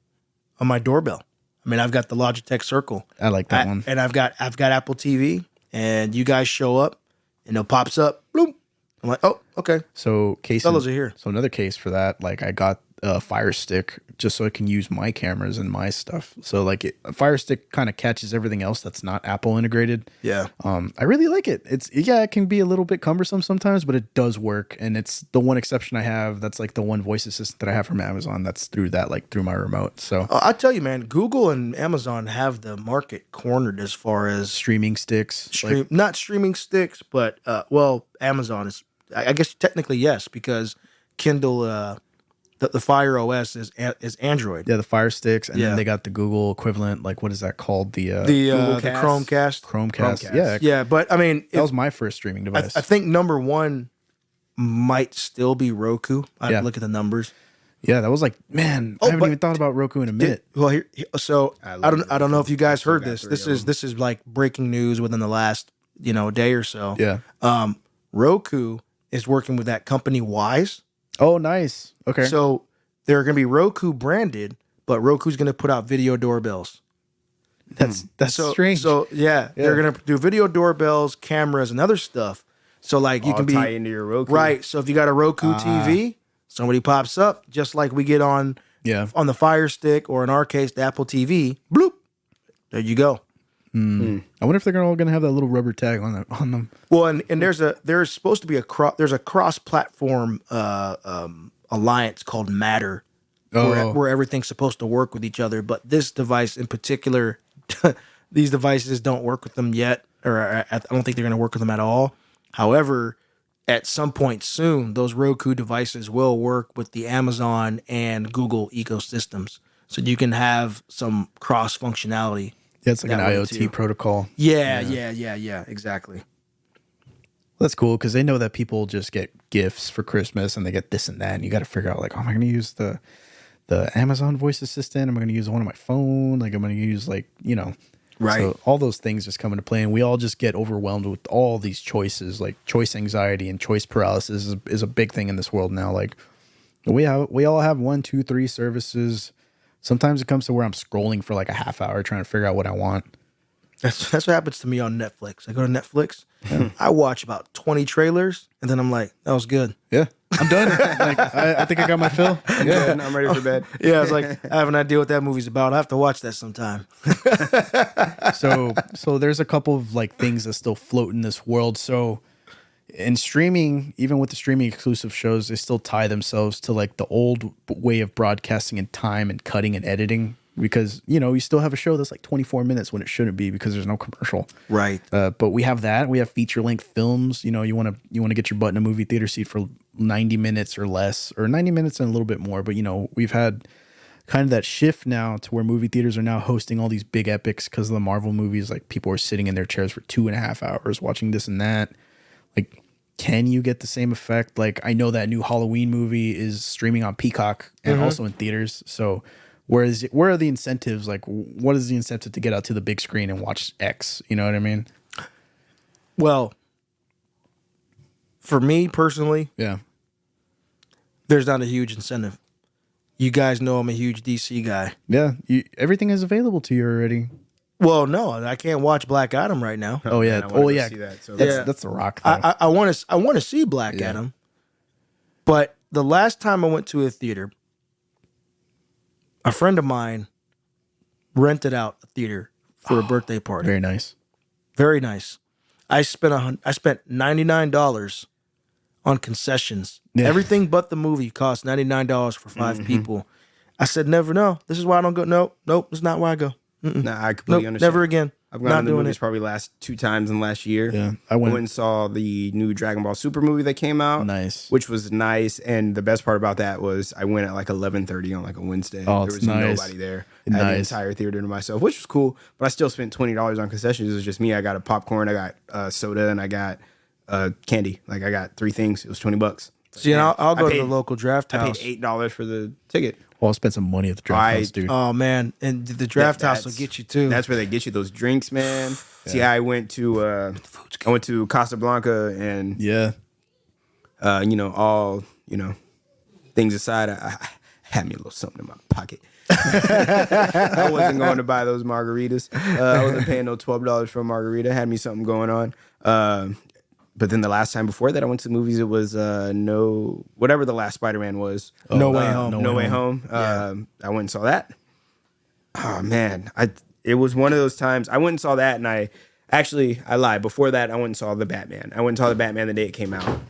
on my doorbell. I mean, I've got the Logitech Circle. I like that one. And I've got Apple TV, and you guys show up, and it pops up, bloom. I'm like, oh, okay. So Fellas are here. So another case for that, like I got a Fire Stick just so I can use my cameras and my stuff. So like a Fire Stick kind of catches everything else that's not Apple integrated. Yeah. I really like it. It can be a little bit cumbersome sometimes, but it does work. And it's the one exception I have. That's like the one voice assistant that I have from Amazon. That's through my remote. So I tell you, man, Google and Amazon have the market cornered as far as streaming sticks, not streaming sticks, but Amazon is. I guess technically yes, because Kindle, the Fire OS is Android. Yeah, the Fire Sticks, and then they got the Google equivalent. Like what is that called? The Chromecast. Chromecast. Yeah, but I mean, that was my first streaming device. I think number one might still be Roku. I look at the numbers. Yeah, that was like, man, I haven't even thought about Roku in a minute. So I don't know if you guys heard this. This is like breaking news within the last day or so. Yeah. Roku is working with that company Wise. Oh, nice. Okay. So they're going to be Roku branded, but Roku's going to put out video doorbells. That's strange. So they're going to do video doorbells, cameras, and other stuff. So like you can tie into your Roku. Right. So if you got a Roku TV, somebody pops up just like we get on the Fire Stick, or in our case the Apple TV. Bloop. There you go. I wonder if they're all going to have that little rubber tag on them. Well, and there's supposed to be a cross-platform alliance called Matter, where everything's supposed to work with each other. But this device in particular, these devices don't work with them yet, or I don't think they're going to work with them at all. However, at some point soon, those Roku devices will work with the Amazon and Google ecosystems, so you can have some cross functionality. Yeah, it's like an IoT protocol. Yeah, exactly. That's cool because they know that people just get gifts for Christmas and they get this and that, and you got to figure out like, oh, am I going to use the Amazon voice assistant? Am I going to use one on my phone? Like, I'm going to use right. So all those things just come into play, and we all just get overwhelmed with all these choices. Like choice anxiety and choice paralysis is a big thing in this world now. Like we all have 1, 2, 3 services. Sometimes it comes to where I'm scrolling for like a half hour trying to figure out what I want. That's what happens to me on Netflix. I go to Netflix, I watch about 20 trailers, and then I'm like, that was good. Yeah. I'm done. Like, I think I got my fill. Yeah, I'm ready for bed. Yeah, it's like I have an idea what that movie's about. I have to watch that sometime. So there's a couple of like things that still float in this world. So in streaming, even with the streaming exclusive shows, they still tie themselves to like the old way of broadcasting in time and cutting and editing, because you still have a show that's like 24 minutes when it shouldn't be because there's no commercial. Right. But we have that. We have feature length films. You want to get your butt in a movie theater seat for 90 minutes or less, or 90 minutes and a little bit more. But we've had kind of that shift now to where movie theaters are now hosting all these big epics because of the Marvel movies. Like people are sitting in their chairs for 2.5 hours watching this and that. Like, can you get the same effect? Like, I know that new Halloween movie is streaming on Peacock and also in theaters. So where are the incentives? Like, what is the incentive to get out to the big screen and watch X? You know what I mean? Well, for me personally, Yeah. there's not a huge incentive. You guys know I'm a huge DC guy. Yeah. Everything is available to you already. Well, no, I can't watch Black Adam right now. Oh, yeah. Man, I wanna Oh, go yeah. see that so Yeah. That's the Rock, though. I want to see Black Adam, but the last time I went to a theater, a friend of mine rented out a theater for a birthday party. Very nice. Very nice. I spent $99 on concessions. Yeah. Everything but the movie cost $99 for 5 people. I said, never know. This is why I don't go. Nope, this is not why I go. Nah, I completely Nope, understand. never again. I've gone Not to the doing movies it. probably last 2 times in the last year. Yeah. I went and saw the new Dragon Ball Super movie that came out. Nice. Which was nice. And the best part about that was I went at like 11:30 on like a Wednesday. Oh, there it's was nice. nobody there. I had the Nice. entire theater to myself, which was cool. But I still spent $20 on concessions. It was just me. I got a popcorn, I got soda, and I got candy. Like I got 3 things. It was $20. See, and I'll go I to the paid- local draft I house. paid $8 for the ticket. Well, I'll spend some money at the draft house, dude. Oh man, and the draft house will That's- get you too. That's where they get you those drinks, man. See, I went to Casablanca and Yeah. all things aside, I had me a little something in my pocket. I wasn't going to buy those margaritas. I wasn't paying no $12 for a margarita. Had me something going on. But then the last time before that I went to the movies, it was whatever the last Spider-Man was. No Way Home. No Way Home. I went and saw that. Oh man, it was one of those times. I went and saw that, and I lied. Before that, I went and saw the Batman. I went and saw the Batman the day it came out.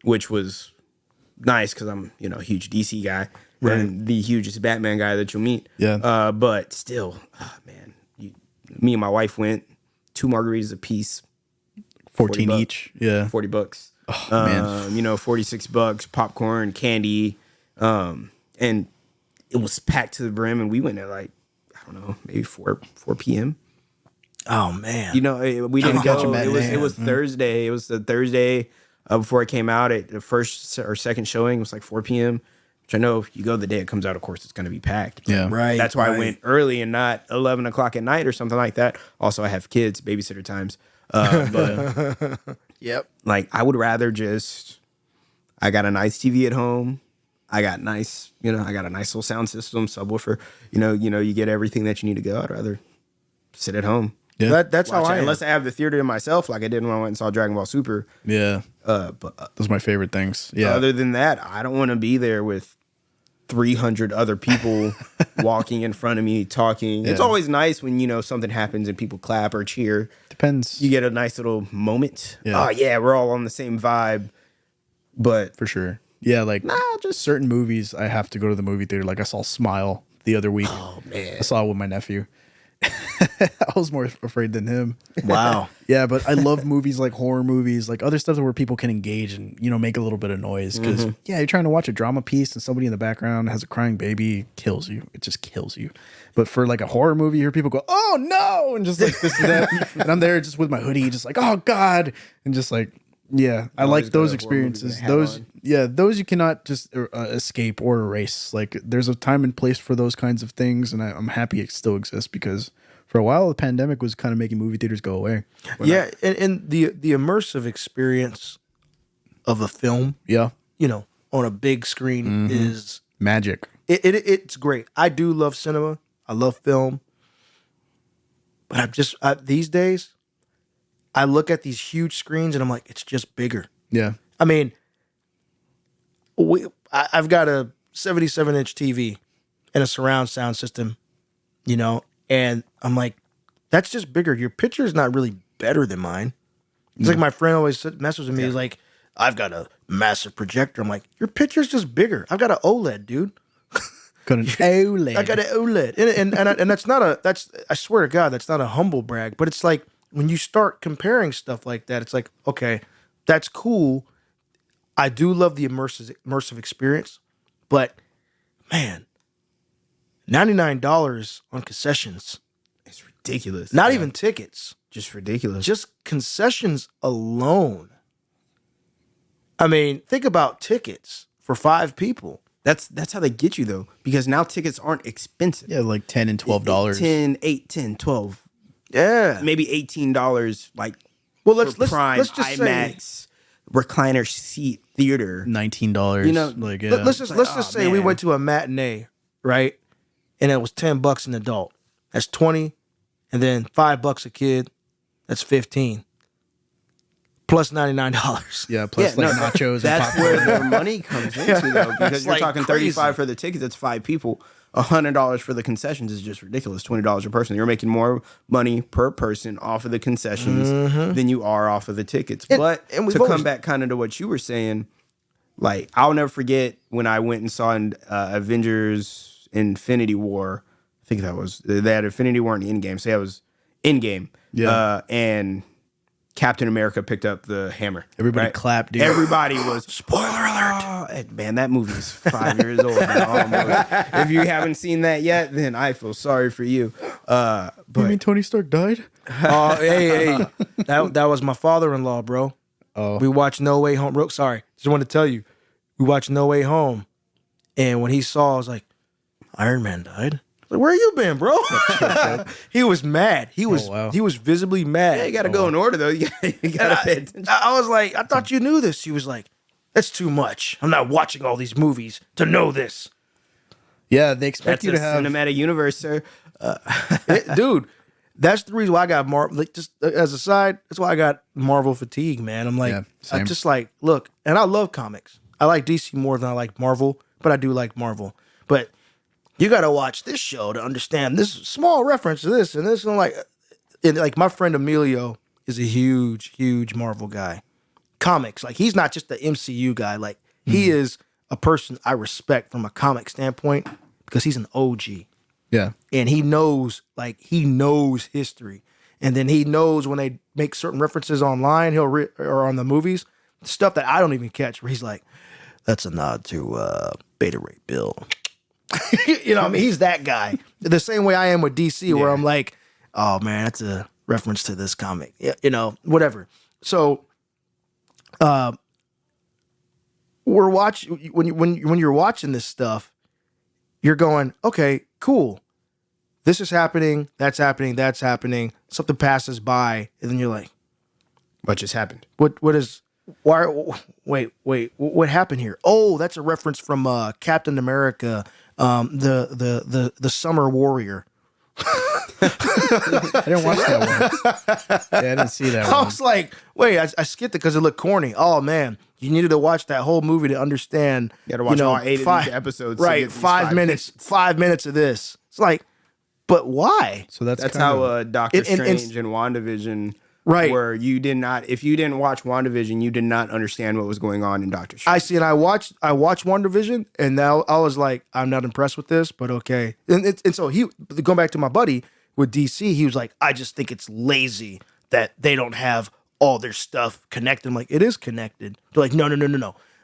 Which was nice because I'm a huge DC guy and the hugest Batman guy that you'll meet. Yeah. But still, man, me and my wife went 2 margaritas a piece, 14 $40. each. Yeah. $40. Oh, man. $46, popcorn, candy, and it was packed to the brim. And we went at like, I don't know, maybe 4 p.m. Oh man, We didn't catch a go. matinee. It was Thursday. It was the Thursday before it came out. The first or second showing was like 4 p.m. Which I know if you go the day it comes out, of course it's going to be packed. Yeah. right. That's why I right. went early and not 11 o'clock at night or something like that. Also, I have kids, babysitter times. But Yep. like, I would rather I got a nice TV at home. I got a nice little sound system, subwoofer. You get everything that you need to go. I'd rather sit at home. Yeah. That's how Watch it. I am. Unless I have the theater to myself, like I did when I went and saw Dragon Ball Super. Yeah. But Those are my favorite things. Yeah. other than that, I don't want to be there with 300 other people walking in front of me talking. It's Yeah. always nice when something happens and people clap or cheer. Depends. You get a nice little moment. Yeah. Oh yeah, we're all on the same vibe. But For sure. Yeah, like just certain movies I have to go to the movie theater. Like I saw Smile the other week. oh man, I saw it with my nephew. I was more afraid than him. Wow. Yeah, but I love movies like horror movies, like other stuff where people can engage and make a little bit of noise. Because you're trying to watch a drama piece and somebody in the background has a crying baby, kills you. It just kills you. But for like a horror movie, you hear people go, "Oh no!" and just like this and that, and I'm there just with my hoodie, just like, "Oh God!" and just like, yeah, I like always go those to horror movies experiences. with a hat Those, on. yeah, those you cannot just escape or erase. Like there's a time and place for those kinds of things, and I'm happy it still exists because. For a while, the pandemic was kind of making movie theaters go away. Yeah, and the immersive experience of a film, Yeah. on a big screen is Magic. it's great. I do love cinema. I love film. But these days, I look at these huge screens and I'm like, it's just bigger. Yeah. I mean, I've got a 77-inch TV and a surround sound system, you know, and I'm like, that's just bigger. Your picture is not really better than mine. It's like my friend always messes with me. He's like, I've got a massive projector. I'm like, your picture's just bigger. I've got an OLED, dude. Got an OLED. I got an OLED, and that's not I swear to God, that's not a humble brag. But it's like when you start comparing stuff like that, it's like, okay, that's cool. I do love the immersive experience, but man, $99 on concessions. It's ridiculous. Not even tickets. Just ridiculous. Just concessions alone. I mean, think about tickets for 5 people. That's how they get you though, because now tickets aren't expensive. Yeah, like $10 and $12. 10, 8, 10, 12. Yeah. Maybe $18 like Well, let's Prime, just say IMAX, recliner seat theater. $19. You know, like, yeah. let's just say we man. went to a matinee, right? And it was $10 an adult. That's 20, and then $5 a kid. That's 15. Plus $99. Yeah, plus nachos and That's popcorn. where their money comes into though, because It's you're like talking crazy. $35 for the tickets. That's 5 people. $100 for the concessions is just ridiculous. $20 a person. You're making more money per person off of the concessions than you are off of the tickets. But and we've to come always- back kind of to what you were saying, like I'll never forget when I went and saw Avengers Infinity War. I think they had Infinity War in Endgame. So that was Endgame. Yeah. And Captain America picked up the hammer. Everybody right? clapped, dude. Everybody was spoiler alert. Man, that movie is 5 years old now, almost. If you haven't seen that yet, then I feel sorry for you. You mean Tony Stark died? Oh, hey, that was my father-in-law, bro. Oh. We watched No Way Home. Sorry, just wanted to tell you, we watched No Way Home, and when he saw, I was like, Iron Man died. Like, where you been, bro? He was mad. He was wow. he was visibly mad. Yeah, you got to go in order, though. You got to pay attention. I was like, I thought you knew this. He was like, that's too much. I'm not watching all these movies to know this. Yeah, they expect That's you a to have. cinematic universe, sir. Dude, that's the reason why I got Marvel. Like, just as a side, that's why I got Marvel fatigue, man. I'm like, Yeah, I same. just like, look, and I love comics. I like DC more than I like Marvel, but I do like Marvel. But you got to watch this show to understand this small reference to this and this. And like my friend Emilio is a huge Marvel guy. Comics, like he's not just the MCU guy. Like he is a person I respect from a comic standpoint because he's an OG. Yeah. And he knows history. And then he knows when they make certain references online, or on the movies, stuff that I don't even catch, where he's like, that's a nod to Beta Ray Bill. You know what I mean? He's that guy. The same way I am with DC, where I'm like, oh man, that's a reference to this comic. Yeah, you know, whatever. So we're watching when you're watching this stuff, you're going, okay, cool. This is happening, that's happening, that's happening. Something passes by, and then you're like, What just happened? what happened here? Oh, that's a reference from Captain America, the Summer Warrior. I didn't watch that one. Yeah, I didn't see that I one. was like, wait, I skipped it because it looked corny. Oh man, you needed to watch that whole movie to understand. You got to watch all 8 of these episodes. to Right, get these 5 minutes. 5 minutes of this. It's like, but why? So that's That's kind how of, Doctor and- Strange and WandaVision, Right. where you did not, if you didn't watch WandaVision, you did not understand what was going on in Doctor Strange. I see, and I watched WandaVision, and now I was like, I'm not impressed with this, but okay. And so going back to my buddy with DC, he was like, I just think it's lazy that they don't have all their stuff connected. I'm like, it is connected. They're like, no.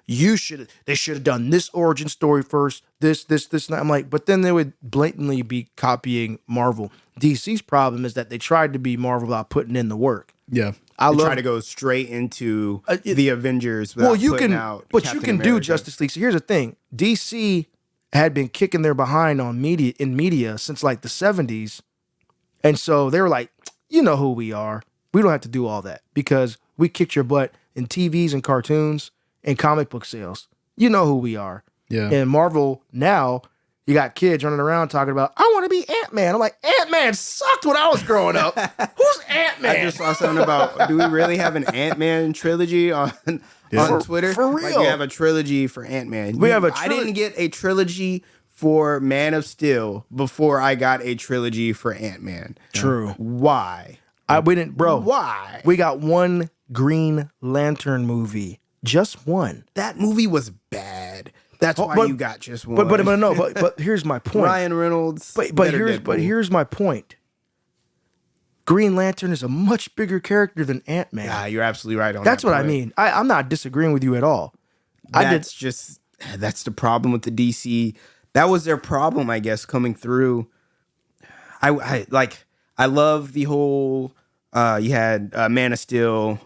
They should have done this origin story first, this, and that. I'm like, but then they would blatantly be copying Marvel. DC's problem is that they tried to be Marvel without putting in the work. yeah. I They love try to go straight into the Avengers without well, you putting can, out but Captain you can do America. Justice League. So here's the thing: DC had been kicking their behind on media since like the 70s, and so they were like, you know who we are. We don't have to do all that because we kicked your butt in TVs and cartoons and comic book sales. You know who we are. Yeah. And Marvel now You got kids running around talking about, I want to be Ant-Man. I'm like, Ant-Man sucked when I was growing up. Who's Ant-Man? I just saw something about, do we really have an Ant-Man trilogy on Twitter? For Like, real. we have a trilogy for Ant-Man. We have a I didn't get a trilogy for Man of Steel before I got a trilogy for Ant-Man. True. Why? We didn't, bro. Why? We got one Green Lantern movie. Just one. That movie was bad. That's why but- you got just one. But here's my point. Ryan Reynolds. But better here's my point. Green Lantern is a much bigger character than Ant-Man. Yeah, you're absolutely right on That's that what I point. mein. I'm not disagreeing with you at all. That's the problem with the DC. That was their problem, I guess, coming through. I love the whole you had Man of Steel,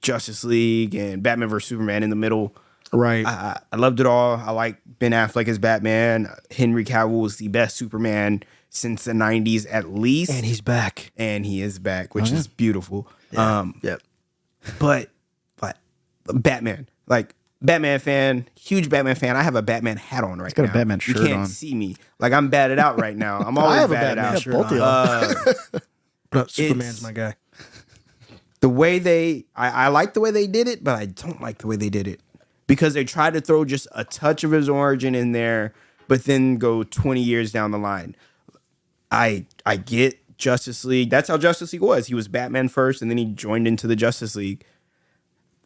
Justice League, and Batman vs Superman in the middle. Right. I loved it all. I like Ben Affleck as Batman. Henry Cavill was the best Superman since the 90s at least. And he's back. And he is back, which is beautiful. Yep. But Batman, like Batman fan, huge Batman fan. I have a Batman hat on right now. got a Batman shirt You can't on. see me. Like I'm batted out right now. I'm always have a batted Batman out. shirt both on. of Superman's my guy. The way I like the way they did it, but I don't like the way they did it because they tried to throw just a touch of his origin in there, but then go 20 years down the line. I get Justice League. That's how Justice League was. He was Batman first, and then he joined into the Justice League.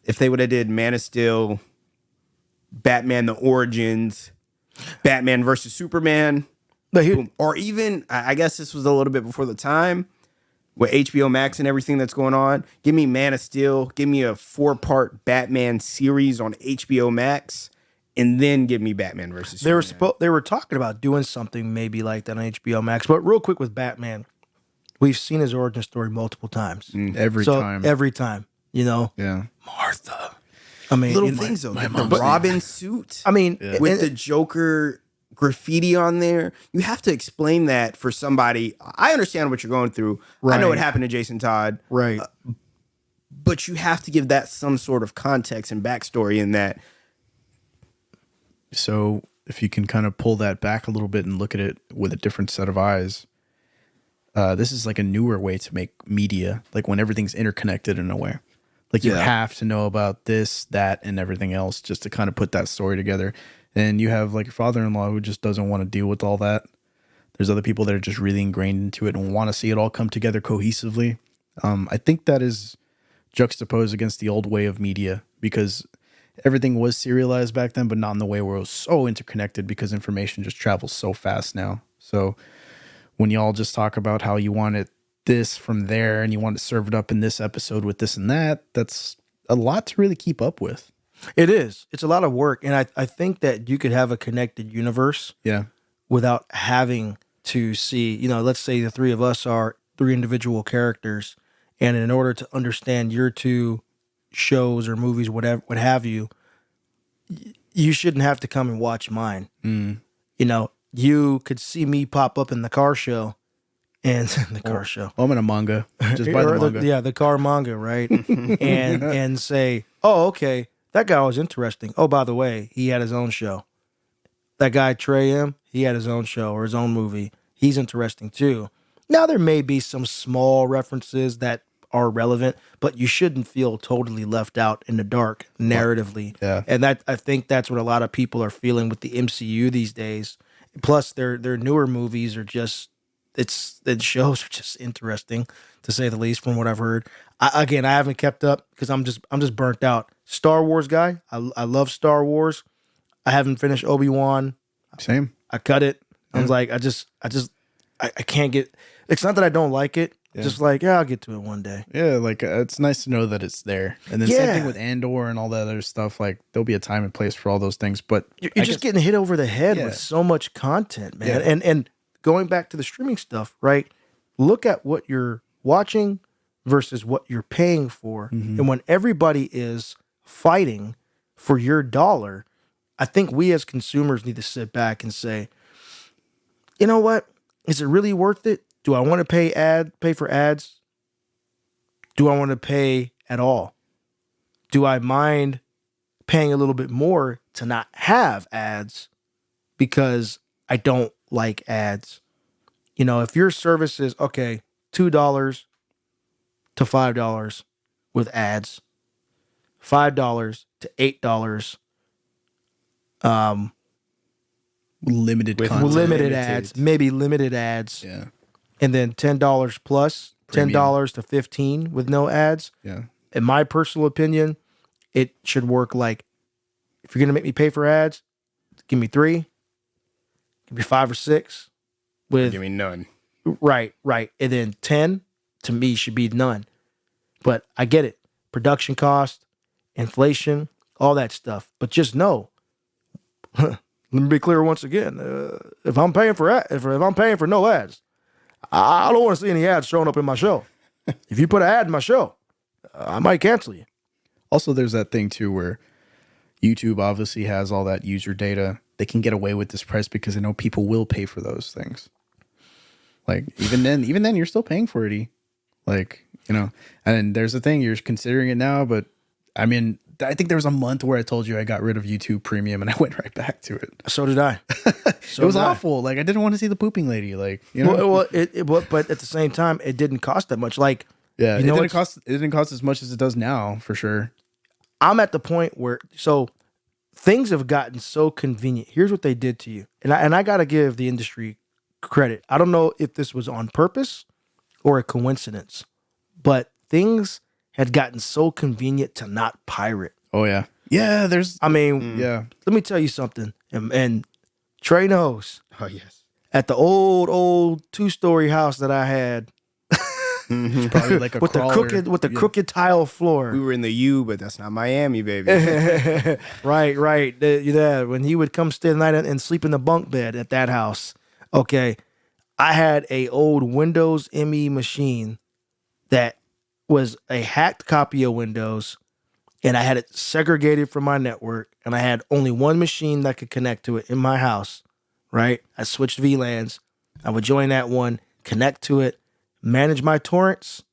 If they would have did Man of Steel, Batman the Origins, Batman versus Superman, boom. Or even, I guess this was a little bit before the time, with HBO Max and everything that's going on, give me Man of Steel, give me a 4-part Batman series on HBO Max, and then give me Batman versus Superman. They were talking about doing something maybe like that on HBO Max. But real quick with Batman, we've seen his origin story multiple times. Every time. You know, Yeah. Martha. I mean, Little things though, the Robin suit. I mean, with the Joker graffiti on there, you have to explain that for somebody. I understand what you're going through. I know what Right. happened to Jason Todd, right. but you have to give that some sort of context and backstory in that. So if you can kind of pull that back a little bit and look at it with a different set of eyes, this is like a newer way to make media, like when everything's interconnected in a way. Like you have to know about this, that, and everything else just to kind of put that story together. And you have like your father-in-law who just doesn't want to deal with all that. There's other people that are just really ingrained into it and want to see it all come together cohesively. I think that is juxtaposed against the old way of media because everything was serialized back then, but not in the way where it was so interconnected because information just travels so fast now. So when y'all just talk about how you want it this from there and you want to serve it up in this episode with this and that, that's a lot to really keep up with. It is. It's a lot of work. And I think that you could have a connected universe without having to see, you know, let's say the three of us are 3 individual characters. And in order to understand your 2 shows or movies, whatever, what have you, you shouldn't have to come and watch mine. You know, you could see me pop up in the car show and the car show. I'm in a manga. Just buy the manga. The car manga, right? and say, oh, okay, that guy was interesting. Oh, by the way, he had his own show. That guy, Trey M., he had his own show or his own movie. He's interesting too. Now, there may be some small references that are relevant, but you shouldn't feel totally left out in the dark narratively. Yeah. And that I think that's what a lot of people are feeling with the MCU these days. Plus, their newer movies are just, the shows are just interesting, to say the least, from what I've heard. I haven't kept up because I'm just burnt out. Star Wars guy. I love Star Wars. I haven't finished Obi-Wan. Same. I cut it. I was like, I can't get. It's not that I don't like it. Just like, yeah, I'll get to it one day. Yeah, like it's nice to know that it's there. And then same thing with Andor and all that other stuff. Like there'll be a time and place for all those things. But You're just getting hit over the head with so much content, man. Yeah. And going back to the streaming stuff, right? Look at what you're watching versus what you're paying for. And when everybody is fighting for your dollar, I think we as consumers need to sit back and say, you know what? Is it really worth it? Do I want to pay for ads? Do I want to pay at all? Do I mind paying a little bit more to not have ads because I don't like ads. You know, if your service is okay, $2 to $5 with ads, $5 to $8 Limited With content. limited Limited. ads, maybe limited ads, Yeah. and then $10 plus, $10 to $15 with no ads. Yeah. In my personal opinion, it should work like, if you're gonna make me pay for ads, give me 3, give me 5 or 6 with Give me none. right, and then 10 to me should be none. But I get it, production cost, inflation, all that stuff. But just know, let me be clear once again: if I'm paying for if I'm paying for no ads, I don't want to see any ads showing up in my show. If you put an ad in my show, I might cancel you. Also, there's that thing too where YouTube obviously has all that user data. They can get away with this price because they know people will pay for those things. Like even then, you're still paying for it. Like, you know, and there's the thing, you're considering it now, but I mean, I think there was a month where I told you I got rid of YouTube Premium and I went right back to it. So did I. It was awful. Like I didn't want to see the pooping lady. Like, you know, But at the same time, it didn't cost that much. Like, yeah, you know, it didn't cost as much as it does now, for sure. I'm at the point where things have gotten so convenient. Here's what they did to you, and I got to give the industry credit. I don't know if this was on purpose or a coincidence, but things had gotten so convenient to not pirate. Oh yeah, yeah. I mean, Yeah, let me tell you something, and Trey knows. Oh yes. At the old 2-story house that I had, it's probably like a with crawler. the crooked tile floor. We were in the U, but that's not Miami, baby. Right. Yeah, when he would come stay the night and sleep in the bunk bed at that house. Okay, I had a old Windows ME machine that was a hacked copy of Windows, and I had it segregated from my network, and I had only one machine that could connect to it in my house. Right, I switched VLANs. I would join that one, connect to it, manage my torrents,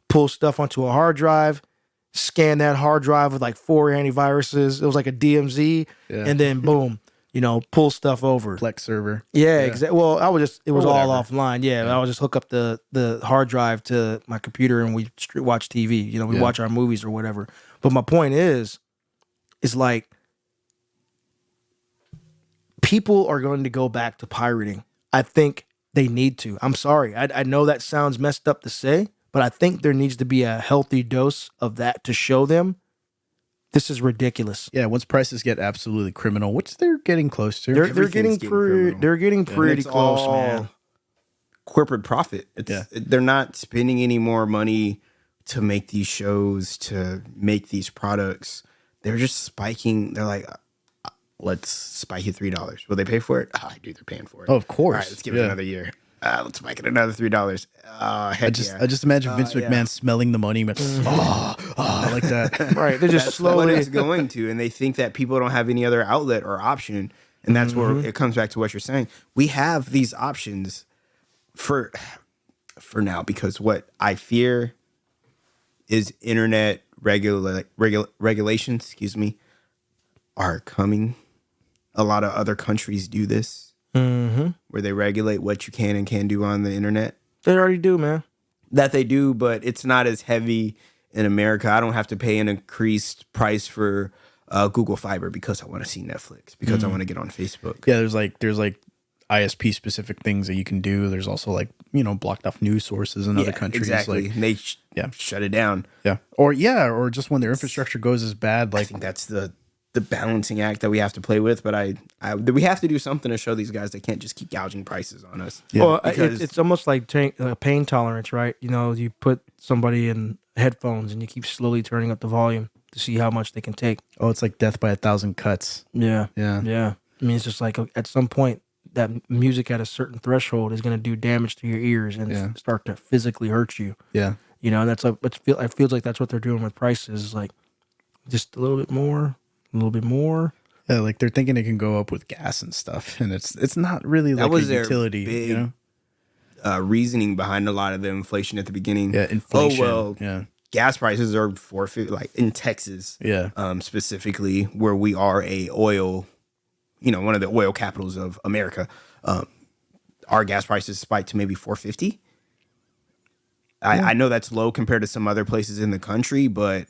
pull stuff onto a hard drive, scan that hard drive with like 4 antiviruses. It was like a DMZ, Yeah. and then boom, pull stuff over. Plex server. Yeah, exactly. Well, it was all whatever. offline. Yeah, I would just hook up the hard drive to my computer and we watch TV. We watch our movies or whatever. But my point is like, people are going to go back to pirating. I think they need to. I'm sorry. I know that sounds messed up to say, but I think there needs to be a healthy dose of that to show them this is ridiculous. Yeah, once prices get absolutely criminal, which they're getting close to. They're Everything's getting criminal. they're getting And pretty it's close, all man. corporate profit. They're not spending any more money to make these shows, to make these products. They're just spiking. They're like, let's spike it $3. Will they pay for it? I do. They're paying for it. Oh, of course. All right, let's give it another year. Let's spike it another $3. I just imagine Vince McMahon smelling the money, like that. Right. They're just That's slowly what it's going to, and they think that people don't have any other outlet or option, and that's where it comes back to what you're saying. We have these options for now, because what I fear is internet regulations. Excuse me, are coming. A lot of other countries do this, where they regulate what you can and can't do on the internet. They already do, man. That they do, but it's not as heavy in America. I don't have to pay an increased price for Google Fiber because I want to see Netflix, because I want to get on Facebook. Yeah, there's like ISP specific things that you can do. There's also blocked off news sources in other countries. Exactly. Like, And they shut it down. yeah, or just when their infrastructure goes as bad. I Like, think that's the balancing act that we have to play with. But we have to do something to show these guys they can't just keep gouging prices on us. Yeah. Well, because- it's almost like pain tolerance, right? You put somebody in headphones and you keep slowly turning up the volume to see how much they can take. oh, it's like death by 1,000 cuts. Yeah. Yeah. I mean, it's just like at some point that music at a certain threshold is going to do damage to your ears and start to physically hurt you. Yeah. And that's like it feels like that's what they're doing with prices. Is like just a little bit more. Yeah, like they're thinking it can go up with gas and stuff, and it's not really like That was a their utility, big reasoning behind a lot of the inflation at the beginning. Yeah, inflation. Oh, well, yeah, gas prices are $4.50, like in Texas, yeah, specifically, where we are a oil, one of the oil capitals of America, our gas prices spiked to maybe $4.50. I know that's low compared to some other places in the country, but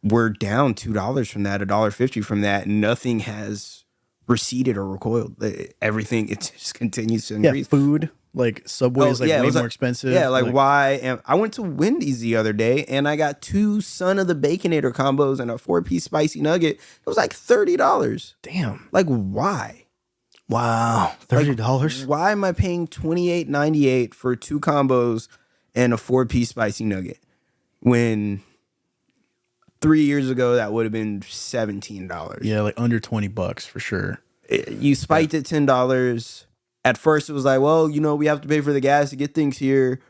we're down $2 from that, $1.50 from that. Nothing has receded or recoiled. Everything, it just continues to increase. Food, like Subway is like way more expensive. Yeah, why? I went to Wendy's the other day and I got 2 Son of the Baconator combos and a 4-piece spicy nugget. It was like $30. Damn. Like, why? Wow, $30. Why am I paying $28.98 for 2 combos and a 4-piece spicy nugget when 3 years ago that would have been $17? Yeah, like under $20 for sure. You spiked it $10. At first, it was like, well, we have to pay for the gas to get things here.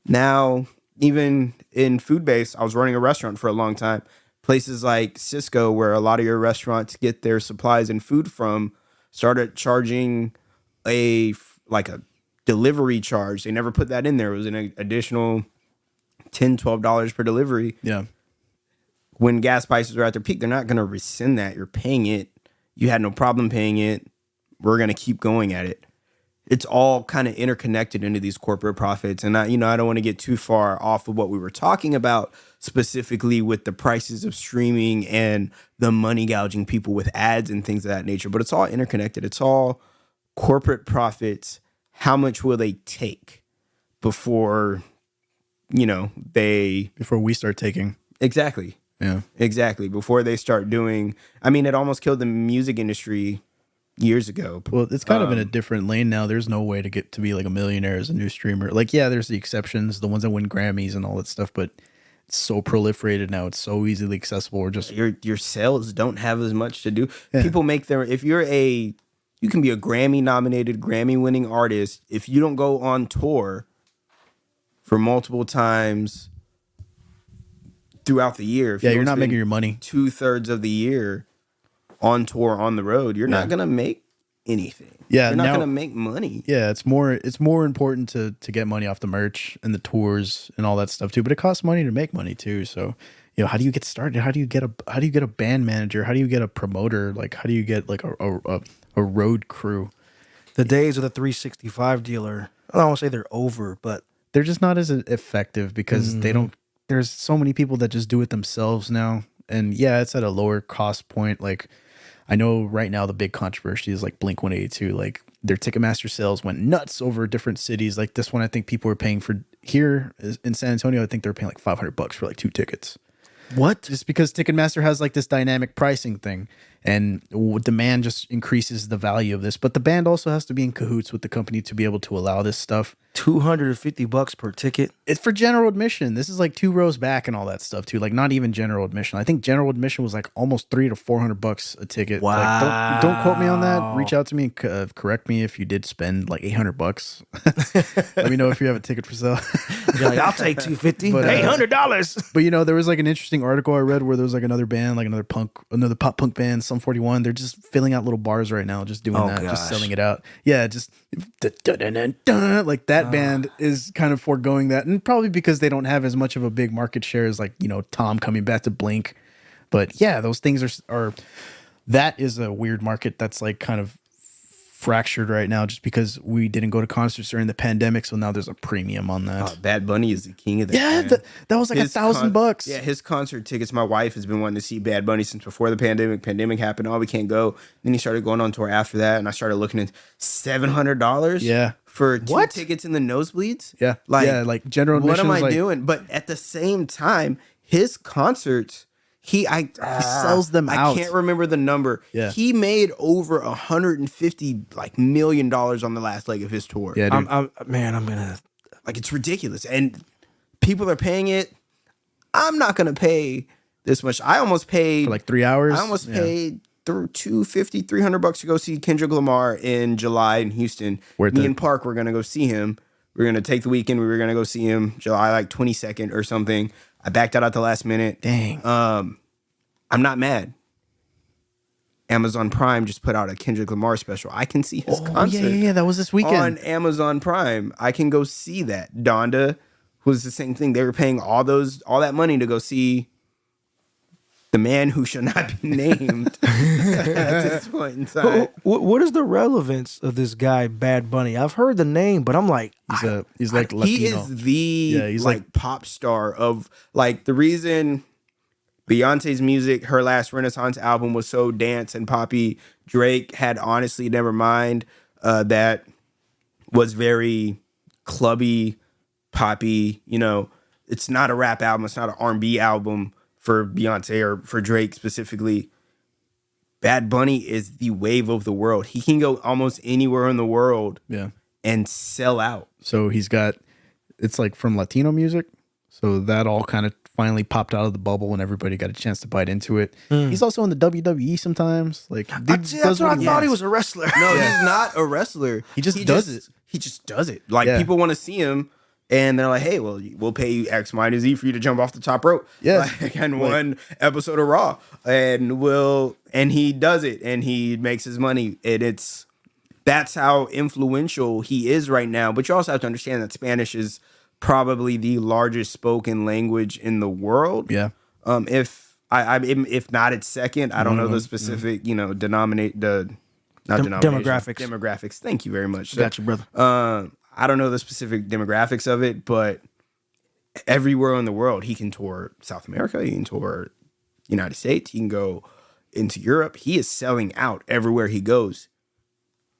Now, even in food base, I was running a restaurant for a long time. Places like Cisco, where a lot of your restaurants get their supplies and food from, started charging a delivery charge. They never put that in there. It was an additional $10, $12 per delivery. Yeah. When gas prices are at their peak, they're not going to rescind that. You're paying it. You had no problem paying it. We're going to keep going at it. It's all kind of interconnected into these corporate profits. And I don't want to get too far off of what we were talking about specifically with the prices of streaming and the money gouging people with ads and things of that nature. But it's all interconnected. It's all corporate profits. How much will they take before, before we start taking? Exactly. Yeah. Exactly. Before they start doing, it almost killed the music industry years ago. Well, it's kind of in a different lane now. There's no way to get to be like a millionaire as a new streamer. Like, yeah, there's the exceptions, the ones that win Grammys and all that stuff, but it's so proliferated now. It's so easily accessible. Or just your sales don't have as much to do. Yeah. People make if you can be a Grammy nominated, Grammy winning artist. If you don't go on tour for multiple times throughout the year, if you're not making your money 2/3 of the year on tour on the road, you're not gonna make anything. Yeah, you're not gonna make money. Yeah, it's more important to get money off the merch and the tours and all that stuff too. But it costs money to make money too. So, how do you get started? How do you get a band manager? How do you get a promoter? Like, how do you get like a road crew? The days of the 365 dealer, I don't want to say they're over, but they're just not as effective because they don't. There's so many people that just do it themselves now, and yeah, it's at a lower cost point. Like, I know right now the big controversy is like Blink-182. Like, their Ticketmaster sales went nuts over different cities. Like this one, I think people were paying for here in San Antonio. I think they're paying like $500 for like 2 tickets. What? Just because Ticketmaster has like this dynamic pricing thing, and demand just increases the value of this. But the band also has to be in cahoots with the company to be able to allow this stuff. $250 per ticket. It's for general admission. This is like 2 rows back and all that stuff too. Like, not even general admission. I think general admission was like almost $300 to $400 a ticket. Wow. Like, don't quote me on that. Reach out to me and correct me if you did spend like $800. Let me know if you have a ticket for sale. I'll take $250. But, $800. But there was like an interesting article I read where there was like another band, like another pop punk band, Sum 41. They're just filling out little bars right now, just doing that, just selling it out. Yeah, just like that band is kind of foregoing that, and probably because they don't have as much of a big market share as like Tom coming back to Blink. But yeah, those things are that is a weird market that's like kind of fractured right now just because we didn't go to concerts during the pandemic, so now there's a premium on that. Bad Bunny is the king of that. Yeah, that was like $1,000. Yeah, his concert tickets. My wife has been wanting to see Bad Bunny since before the pandemic. Pandemic happened. Oh, we can't go. Then he started going on tour after that, and I started looking at $700. Yeah, for 2 tickets in the nosebleeds. Yeah, like general admission. What am I doing? But at the same time, his concerts. He sells them out. I can't remember the number. Yeah. He made over $150 million on the last leg of his tour. Yeah, dude. I'm gonna it's ridiculous, and people are paying it. I'm not gonna pay this much. I almost paid for like 3 hours. I almost paid $250, $300 to go see Kendrick Lamar in July in Houston. Me and Park were gonna go see him. We were gonna take the weekend. We were gonna go see him July 22nd or something. I backed out at the last minute. Dang. I'm not mad. Amazon Prime just put out a Kendrick Lamar special. I can see his concert. Yeah, that was this weekend. On Amazon Prime. I can go see that. Donda was the same thing. They were paying all that money to go see the man who shall not be named at this point in time. What is the relevance of this guy, Bad Bunny? I've heard the name, but I'm like, He's like Latino. He is the he's like pop star of like the reason Beyonce's music, her last Renaissance album was so dance and poppy. Drake had Honestly Nevermind, that was very clubby, poppy. You know, it's not a rap album. It's not an R&B album for Beyonce or for Drake specifically. Bad Bunny is the wave of the world. He can go almost anywhere in the world and sell out. So it's like from Latino music. So that all kind of finally popped out of the bubble and everybody got a chance to bite into it. He's also in the WWE sometimes. Like, that's what I thought he was a wrestler. No, he's not a wrestler. He just does it. He just does it. Like, people want to see him, and they're like, hey, well, we'll pay you X, Y, and Z for you to jump off the top rope. Yeah. Like, and one episode of Raw. And he does it, and he makes his money. And that's how influential he is right now. But you also have to understand that Spanish is probably the largest spoken language in the world. Yeah. If not, it's second. I don't know the specific, demographics. Thank you very much. Got you, brother. I don't know the specific demographics of it, but everywhere in the world, he can tour South America, he can tour United States, he can go into Europe. He is selling out everywhere he goes.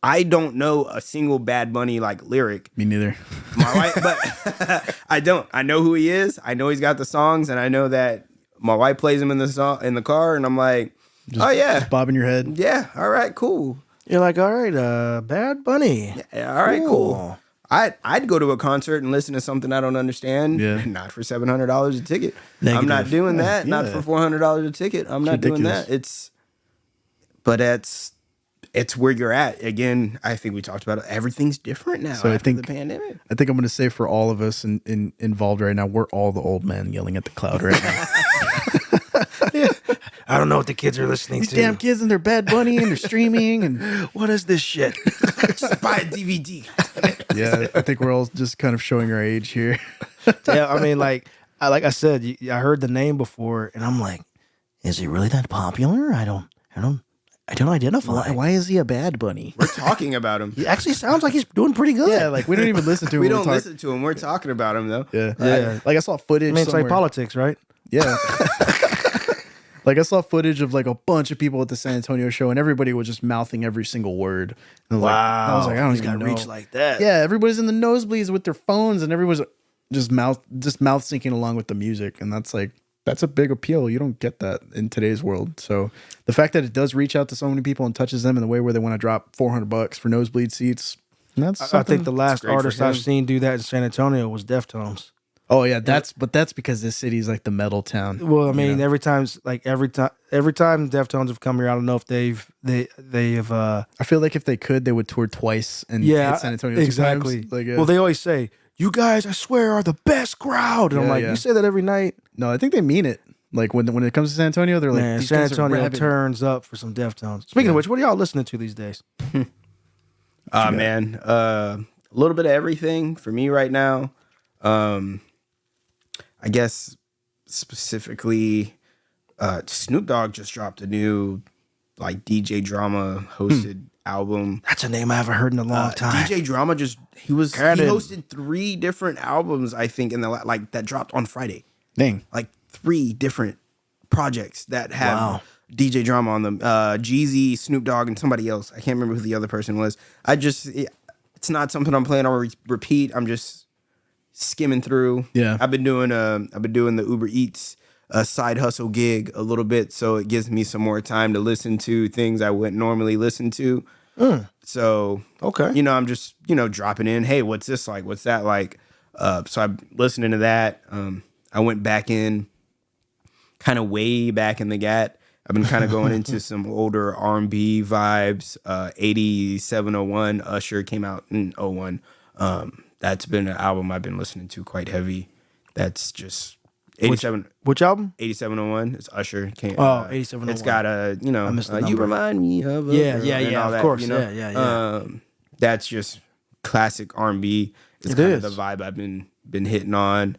I don't know a single Bad Bunny like lyric. Me neither. My wife, but I don't. I know who he is. I know he's got the songs, and I know that my wife plays him in the car, and I'm like, just bobbing your head. Yeah, all right, cool. You're like, all right, Bad Bunny. Yeah, all right, cool. I'd go to a concert and listen to something I don't understand. Yeah. Not for $700 a ticket. Negative. I'm not doing that. Yeah. Not for $400 a ticket. I'm not doing that. It's where you're at. Again, I think we talked about it. Everything's different now after the pandemic. I think I'm going to say for all of us involved right now, we're all the old men yelling at the cloud right now. I don't know what the kids are listening These to. damn kids and their Bad Bunny and their streaming and What is this shit? Just buy a DVD. yeah, I think we're all just kind of showing our age here. Yeah, I mean, like I said, I heard the name before, and I'm like, is he really that popular? I don't identify. Why is he a Bad Bunny? We're talking about him. He actually sounds like he's doing pretty good. Yeah, like we don't even listen to him. We when don't listen to him. We're talking about him though. Yeah, Yeah. Like I saw footage. I mean, it's like somewhere- politics, right? Yeah. Like I saw footage of like a bunch of people at the San Antonio show, and everybody was just mouthing every single word. And I was like, I don't he's even got know. reach like that. Yeah, everybody's in the nosebleeds with their phones, and everyone's just mouth syncing along with the music, and that's a big appeal. You don't get that in today's world. So the fact that it does reach out to so many people and touches them in the way where they want to drop $400 for nosebleed seats. That's I think the last great for artist him. I've seen do that in San Antonio was Deftones. Oh yeah, that's because this city's like the metal town. Well, I mean, every time Deftones have come here, I don't know if they've. I feel like if they could, they would tour twice and Yeah, hit San Antonio exactly. 2 times. Like, Well, they always say, "You guys, I swear, are the best crowd." And I'm Yeah, like, yeah. you say that every night. no, I think they mean it. Like when it comes to San Antonio, they're like, Man, these San guys are Antonio rabid. turns up for some Deftones. Speaking of which, what are y'all listening to these days? Man, a little bit of everything for me right now. I guess specifically, Snoop Dogg just dropped a new like DJ Drama hosted album. That's a name I haven't heard in a long time. DJ Drama he Cannon. hosted 3 different albums, I think, in that dropped on Friday. Dang. Like 3 different projects that have Wow. DJ Drama on them. Jeezy, Snoop Dogg, and somebody else. I can't remember who the other person was. It's not something I'm playing on repeat. I'm just skimming through. Yeah. I've been doing the Uber Eats side hustle gig a little bit, so it gives me some more time to listen to things I wouldn't normally listen to. So Okay. I'm just dropping in. Hey, what's this like? What's that like? So I'm listening to that. I went back in, kind of way back in the GAT. I've been kind of going into some older R&B vibes. 8701 Usher came out in '01. That's been an album I've been listening to quite heavy. That's just 87. Which album? 8701. It's Usher. 8701. It's got a I missed the you number. remind me of a Yeah, girl," yeah, and yeah, all of that, course. you know? Yeah. That's just classic R&B. It's It kind is. of the vibe I've been hitting on.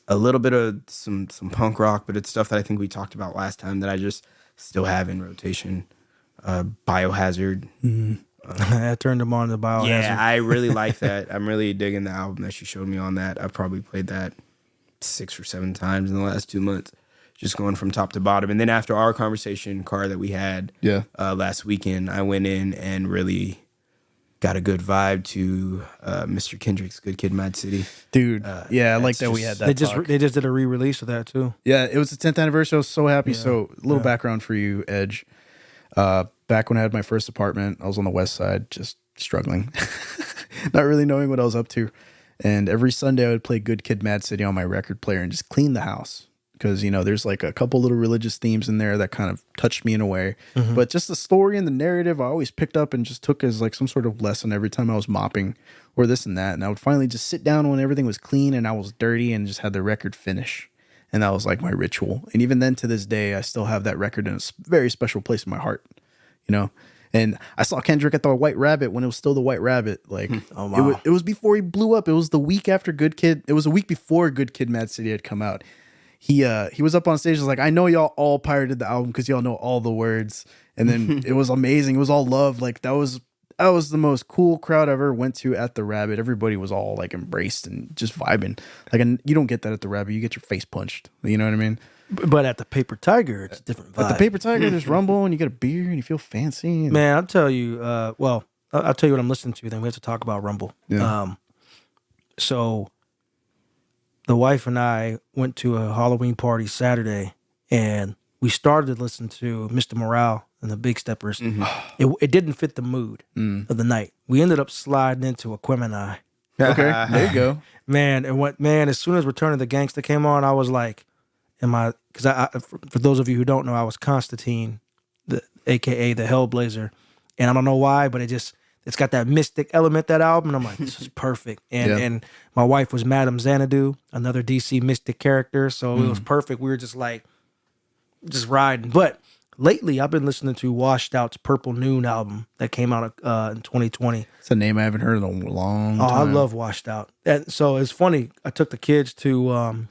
a little bit of some punk rock, but it's stuff that I think we talked about last time that I just still have in rotation. Biohazard. I turned them on to Biohazard. Yeah, I really like that. I'm really digging the album that she showed me on that. I've probably played that 6 or 7 times in the last 2 months, just going from top to bottom. And then after our conversation, car that we had last weekend, I went in and really got a good vibe to Mr. Kendrick's "Good Kid, Mad City." Dude, I like that we had that. They just did a re-release of that too. Yeah, it was the 10th anniversary. I was so happy. So a little background for you, Edge. Back when I had my first apartment, I was on the west side, just struggling, not really knowing what I was up to. And every Sunday I would play Good Kid, Mad City on my record player and just clean the house. Because, there's like a couple little religious themes in there that kind of touched me in a way. Mm-hmm. But just the story and the narrative, I always picked up and just took as like some sort of lesson every time I was mopping or this and that. And I would finally just sit down when everything was clean and I was dirty and just had the record finish. And that was like my ritual. And even then to this day, I still have that record in a very special place in my heart, And I saw Kendrick at the White Rabbit when it was still the White Rabbit. Like, it was before he blew up. It was the week after Good Kid. It was a week before Good Kid, Mad City had come out. He was up on stage. He was like, I know y'all all pirated the album because y'all know all the words. And then it was amazing. It was all love. Like that was the most cool crowd I ever went to at the Rabbit. Everybody was all like embraced and just vibing. Like, and you don't get that at the Rabbit. You get your face punched. You know what I mean? But at the Paper Tiger, it's a different vibe. At the Paper Tiger, there's rumble and you get a beer and you feel fancy. Man, I'll tell you. I'll tell you what I'm listening to. Then we have to talk about Rumble. Yeah. So the wife and I went to a Halloween party Saturday, and we started to listen to Mr. Morale and the Big Steppers. Mm-hmm. It didn't fit the mood of the night. We ended up sliding into Aquemini. Okay, there you go. Man, as soon as Return of the Gangsta came on, I was like, because for those of you who don't know, I was Constantine, aka the Hellblazer, and I don't know why, but it's got that mystic element, that album, and I'm like, this is perfect. And my wife was Madame Xanadu, another DC mystic character, so it was perfect. We were just riding. But lately, I've been listening to Washed Out's Purple Noon album that came out in 2020. It's a name I haven't heard in a long time. I love Washed Out. And so it's funny, I took the kids to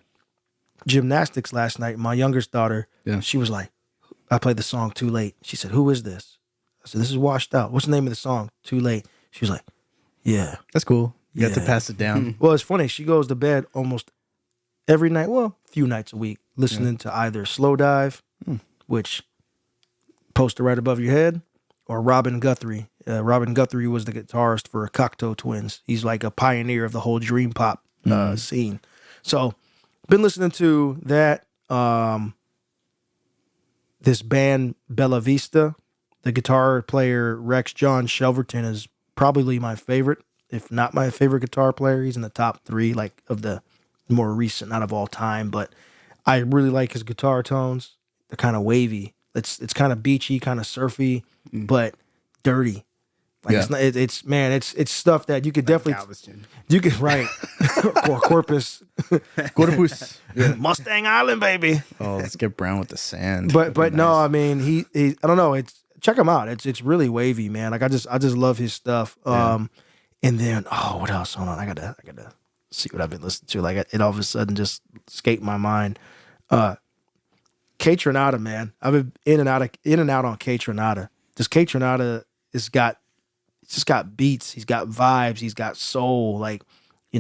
gymnastics last night. My youngest daughter, she was like, I played the song Too Late. She said, who is this? I said, this is Washed Out. What's the name of the song? Too Late. She was like, yeah. That's cool. You got to pass it down. Well, it's funny. She goes to bed almost every night, a few nights a week, listening to either Slow Dive, which poster right above your head, or Robin Guthrie. Robin Guthrie was the guitarist for Cocteau Twins. He's like a pioneer of the whole dream pop scene. So, been listening to that. This band Bella Vista. The guitar player Rex John Shelverton is probably my favorite, if not my favorite guitar player. He's in the top 3, like of the more recent, not of all time, but I really like his guitar tones. They're kind of wavy. It's kind of beachy, kind of surfy, but dirty. Like it's stuff that you could definitely Galveston. You could write or Corpus, Mustang Island, baby. Oh, let's get brown with the sand. But no, I mean he I don't know. Check him out. It's really wavy, man. Like I just love his stuff. And then what else? Hold on, I gotta see what I've been listening to. Like it all of a sudden just escaped my mind. K Tronada, man. I've been in and out on K Tronada. Just K Tronada just got beats. He's got vibes. He's got soul. Like I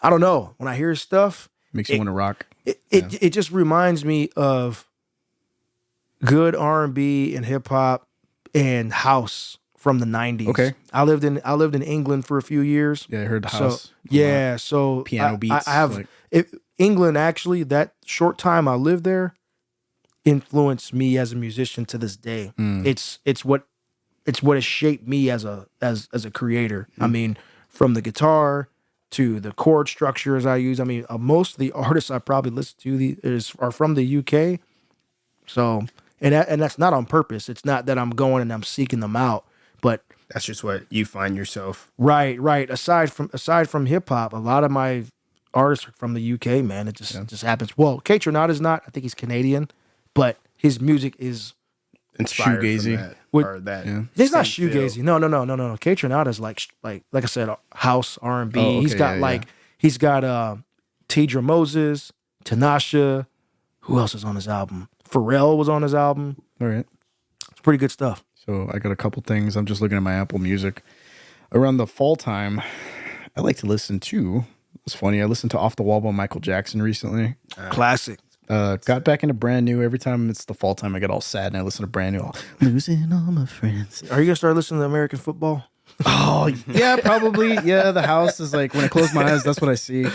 don't know. When I hear his stuff, makes you want to rock. It just reminds me of good R&B and hip hop and house from the 90s. Okay. I lived in England for a few years. Yeah, I heard house. So piano beats. I have England, actually, that short time I lived there influenced me as a musician to this day. It's what has shaped me as a creator. I mean, from the guitar to the chord structures I use. I mean, most of the artists I probably listen to are from the UK. So, and that's not on purpose. It's not that I'm going and I'm seeking them out, but That's just what you find yourself. Right. Aside from hip hop, a lot of my artists are from the UK, man. It just happens. Well, K Tronada's not. I think he's Canadian, but his music is Inspired shoegazy. from that, Would- or that. Yeah. It's not same shoegazy. feel. No. K Tronada's like I said, house R&B. Oh, okay, He's got yeah. he's got Tidra Moses, Tanasha. Who else is on his album? Pharrell was on his album. All right. It's pretty good stuff. So I got a couple things. I'm just looking at my Apple Music. Around the fall time, I like to listen to, it's funny, I listened to Off the Wall by Michael Jackson recently. Classic. Got back into Brand New. Every time it's the fall time, I get all sad and I listen to Brand New. Losing all my friends. Are you going to start listening to American football? Oh, yeah, probably. Yeah, the house is like, when I close my eyes, that's what I see.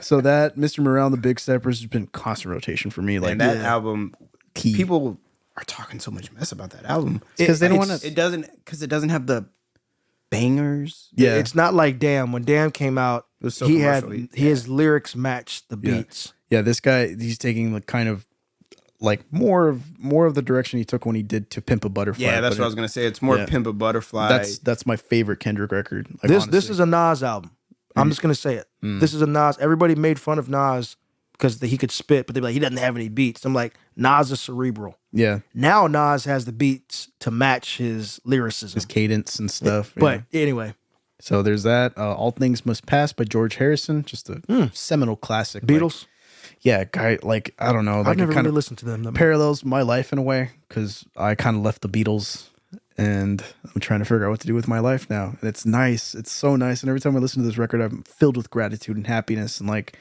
So that, Mr. Morale and the Big Steppers has been constant rotation for me. Like, And that album, people are talking so much mess about that album. because they don't want to. It doesn't have the bangers. Yeah. It's not like Damn. When Damn came out, It was so he had commercial. his lyrics matched the beats. Yeah, this guy, he's taking the kind of like more of the direction he took when he did To Pimp a Butterfly. Yeah, that's but what I was gonna say. It's more Pimp a Butterfly. That's my favorite Kendrick record. Like, This honestly. is a Nas album. I'm just gonna say it. This is a Nas. Everybody made fun of Nas because he could spit, but they're like, he doesn't have any beats. I'm like, Nas is cerebral. Yeah, Now Nas has the beats to match his lyricism. his cadence and stuff. But yeah. anyway, So there's that. All Things Must Pass by George Harrison, just a seminal classic. Beatles. Like, yeah, guy. Like, I don't know. Like, I've never it kind really of listened to them. parallels my life in a way because I kind of left the Beatles and I'm trying to figure out what to do with my life now. And it's nice. It's so nice. And every time I listen to this record, I'm filled with gratitude and happiness. And like,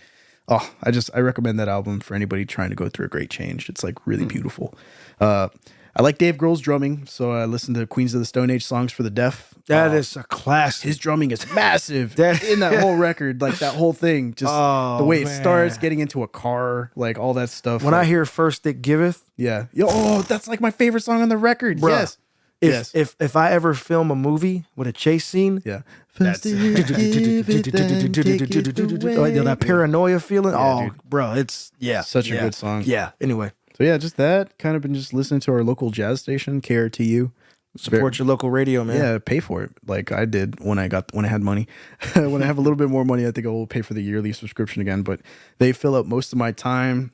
oh, I recommend that album for anybody trying to go through a great change. It's like really beautiful. I like Dave Grohl's drumming, so I listened to Queens of the Stone Age songs for the deaf. That is a classic. His drumming is massive That- in that whole record, like that whole thing. Just the way it man. starts, getting into a car, like all that stuff. When like, I hear First It Giveth, yeah, oh, that's like my favorite song on the record. Bruh. Yes, if I ever film a movie with a chase scene, yeah. like that paranoia feeling. dude. Bro, it's Such a good song. Yeah. Anyway, So yeah, just that. Kind of been just listening to our local jazz station, KRTU. support your local radio, man. Yeah, pay for it like I did when I had money. When I have a little bit more money, I think I will pay for the yearly subscription again. But they fill up most of my time.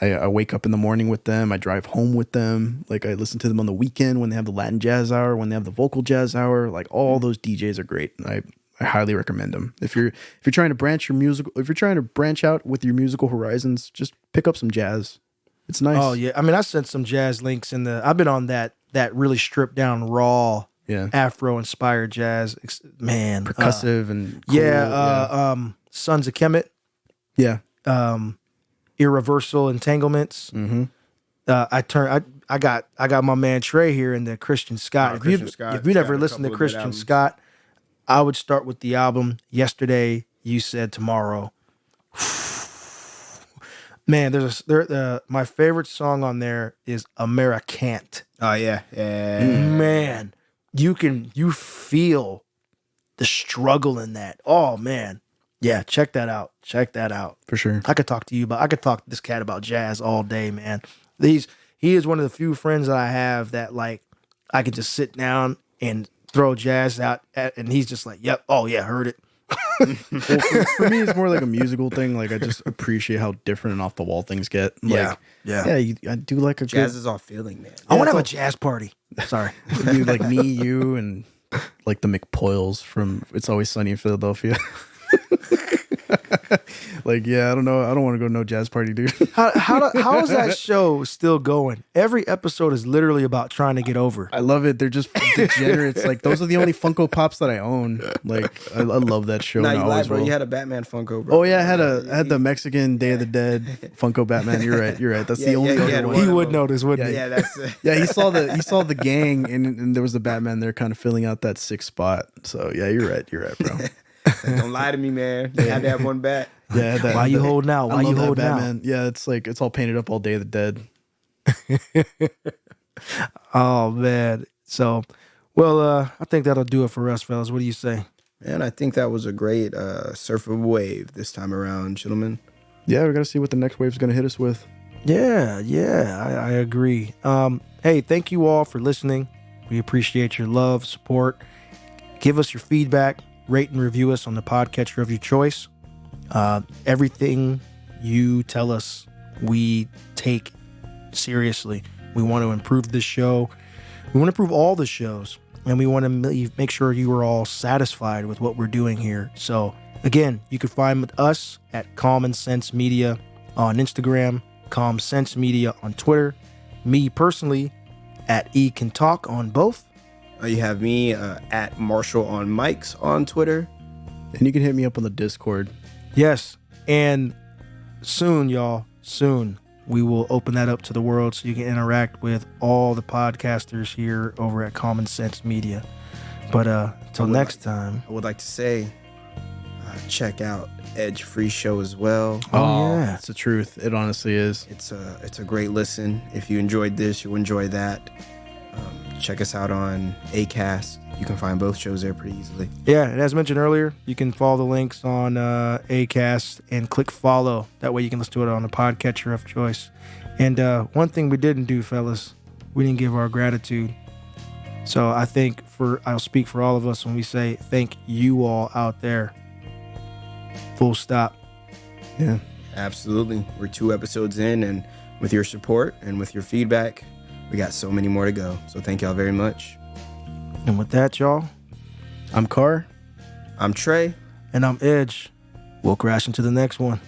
I wake up in the morning with them. I drive home with them. Like I listen to them on the weekend when they have the Latin Jazz Hour, when they have the Vocal Jazz Hour. Like all those DJs are great. And I highly recommend them. If you're trying to branch out with your musical horizons, just pick up some jazz. It's nice. Oh yeah. I mean, I sent some jazz links in the. I've been on that really stripped down raw, Afro inspired jazz. Man, percussive and cool. Sons of Kemet. Yeah. Irreversible Entanglements. Mm-hmm. I got my man Trey here in the Christian Scott. If you never listened to Christian Scott, I would start with the album Yesterday You Said Tomorrow. Man, my favorite song on there is Americant. Oh yeah, yeah. Man, you feel the struggle in that. Oh man. Yeah, check that out. Check that out. For sure. I could talk to this cat about jazz all day, man. He is one of the few friends that I have that like I could just sit down and throw jazz out at, and he's just like, "Yep, oh yeah, heard it." Well, for me, it's more like a musical thing. Like I just appreciate how different and off the wall things get. Like, I do like a Jazz good, is all feeling, man. I want to have a jazz party. Sorry. you, like me, you, and like the McPoyles from It's Always Sunny in Philadelphia. Like, yeah, I don't know. I don't want to go to no jazz party, dude. How is that show still going? Every episode is literally about trying to get over. I love it. They're just degenerates. Like those are the only Funko Pops that I own. Like I love that show. Nah, and you I lied, always bro. will. You had a Batman Funko, bro. Oh yeah, I had the Mexican Day of the Dead Funko Batman. You're right. That's the only other one. He would notice, wouldn't he? Yeah, that's Yeah, he saw the gang and there was the Batman there kind of filling out that sixth spot. So yeah, you're right, bro. Don't lie to me, man. You had to have one bat. Yeah, Why you holding out? I Why you love that holding out? Batman. Yeah, it's like it's all painted up all Day of the Dead. Oh man. So, well, I think that'll do it for us, fellas. What do you say? Man, I think that was a great surf of a wave this time around, gentlemen. Yeah, we got to see what the next wave's going to hit us with. Yeah, I agree. Hey, thank you all for listening. We appreciate your love, support. Give us your feedback, rate and review us on the podcatcher of your choice. Everything you tell us, we take seriously. We want to improve this show. We want to improve all the shows, and we want to make sure you are all satisfied with what we're doing here. So Again, you can find us at Common Sense Media on Instagram, Common Sense Media on Twitter, me personally at E Can Talk on both. You have me at Marshall on Mics on Twitter. And you can hit me up on the Discord. Yes, and soon, y'all, soon, we will open that up to the world so you can interact with all the podcasters here over at Common Sense Media. But until next time. I would like to say, check out Edge Free Show as well. Oh, yeah. It's the truth. It honestly is. It's a great listen. If you enjoyed this, you'll enjoy that. Check us out on Acast. You can find both shows there pretty easily. Yeah, and as mentioned earlier, you can follow the links on Acast and click follow. That way you can listen to it on the podcatcher of choice. And one thing we didn't do, fellas, we didn't give our gratitude. So I think I'll speak for all of us when we say thank you all out there. Full stop. Yeah. Absolutely. We're 2 episodes in, and with your support and with your feedback, we got so many more to go. So thank y'all very much. And with that, y'all, I'm Carr. I'm Trey. and I'm Edge. We'll crash into the next one.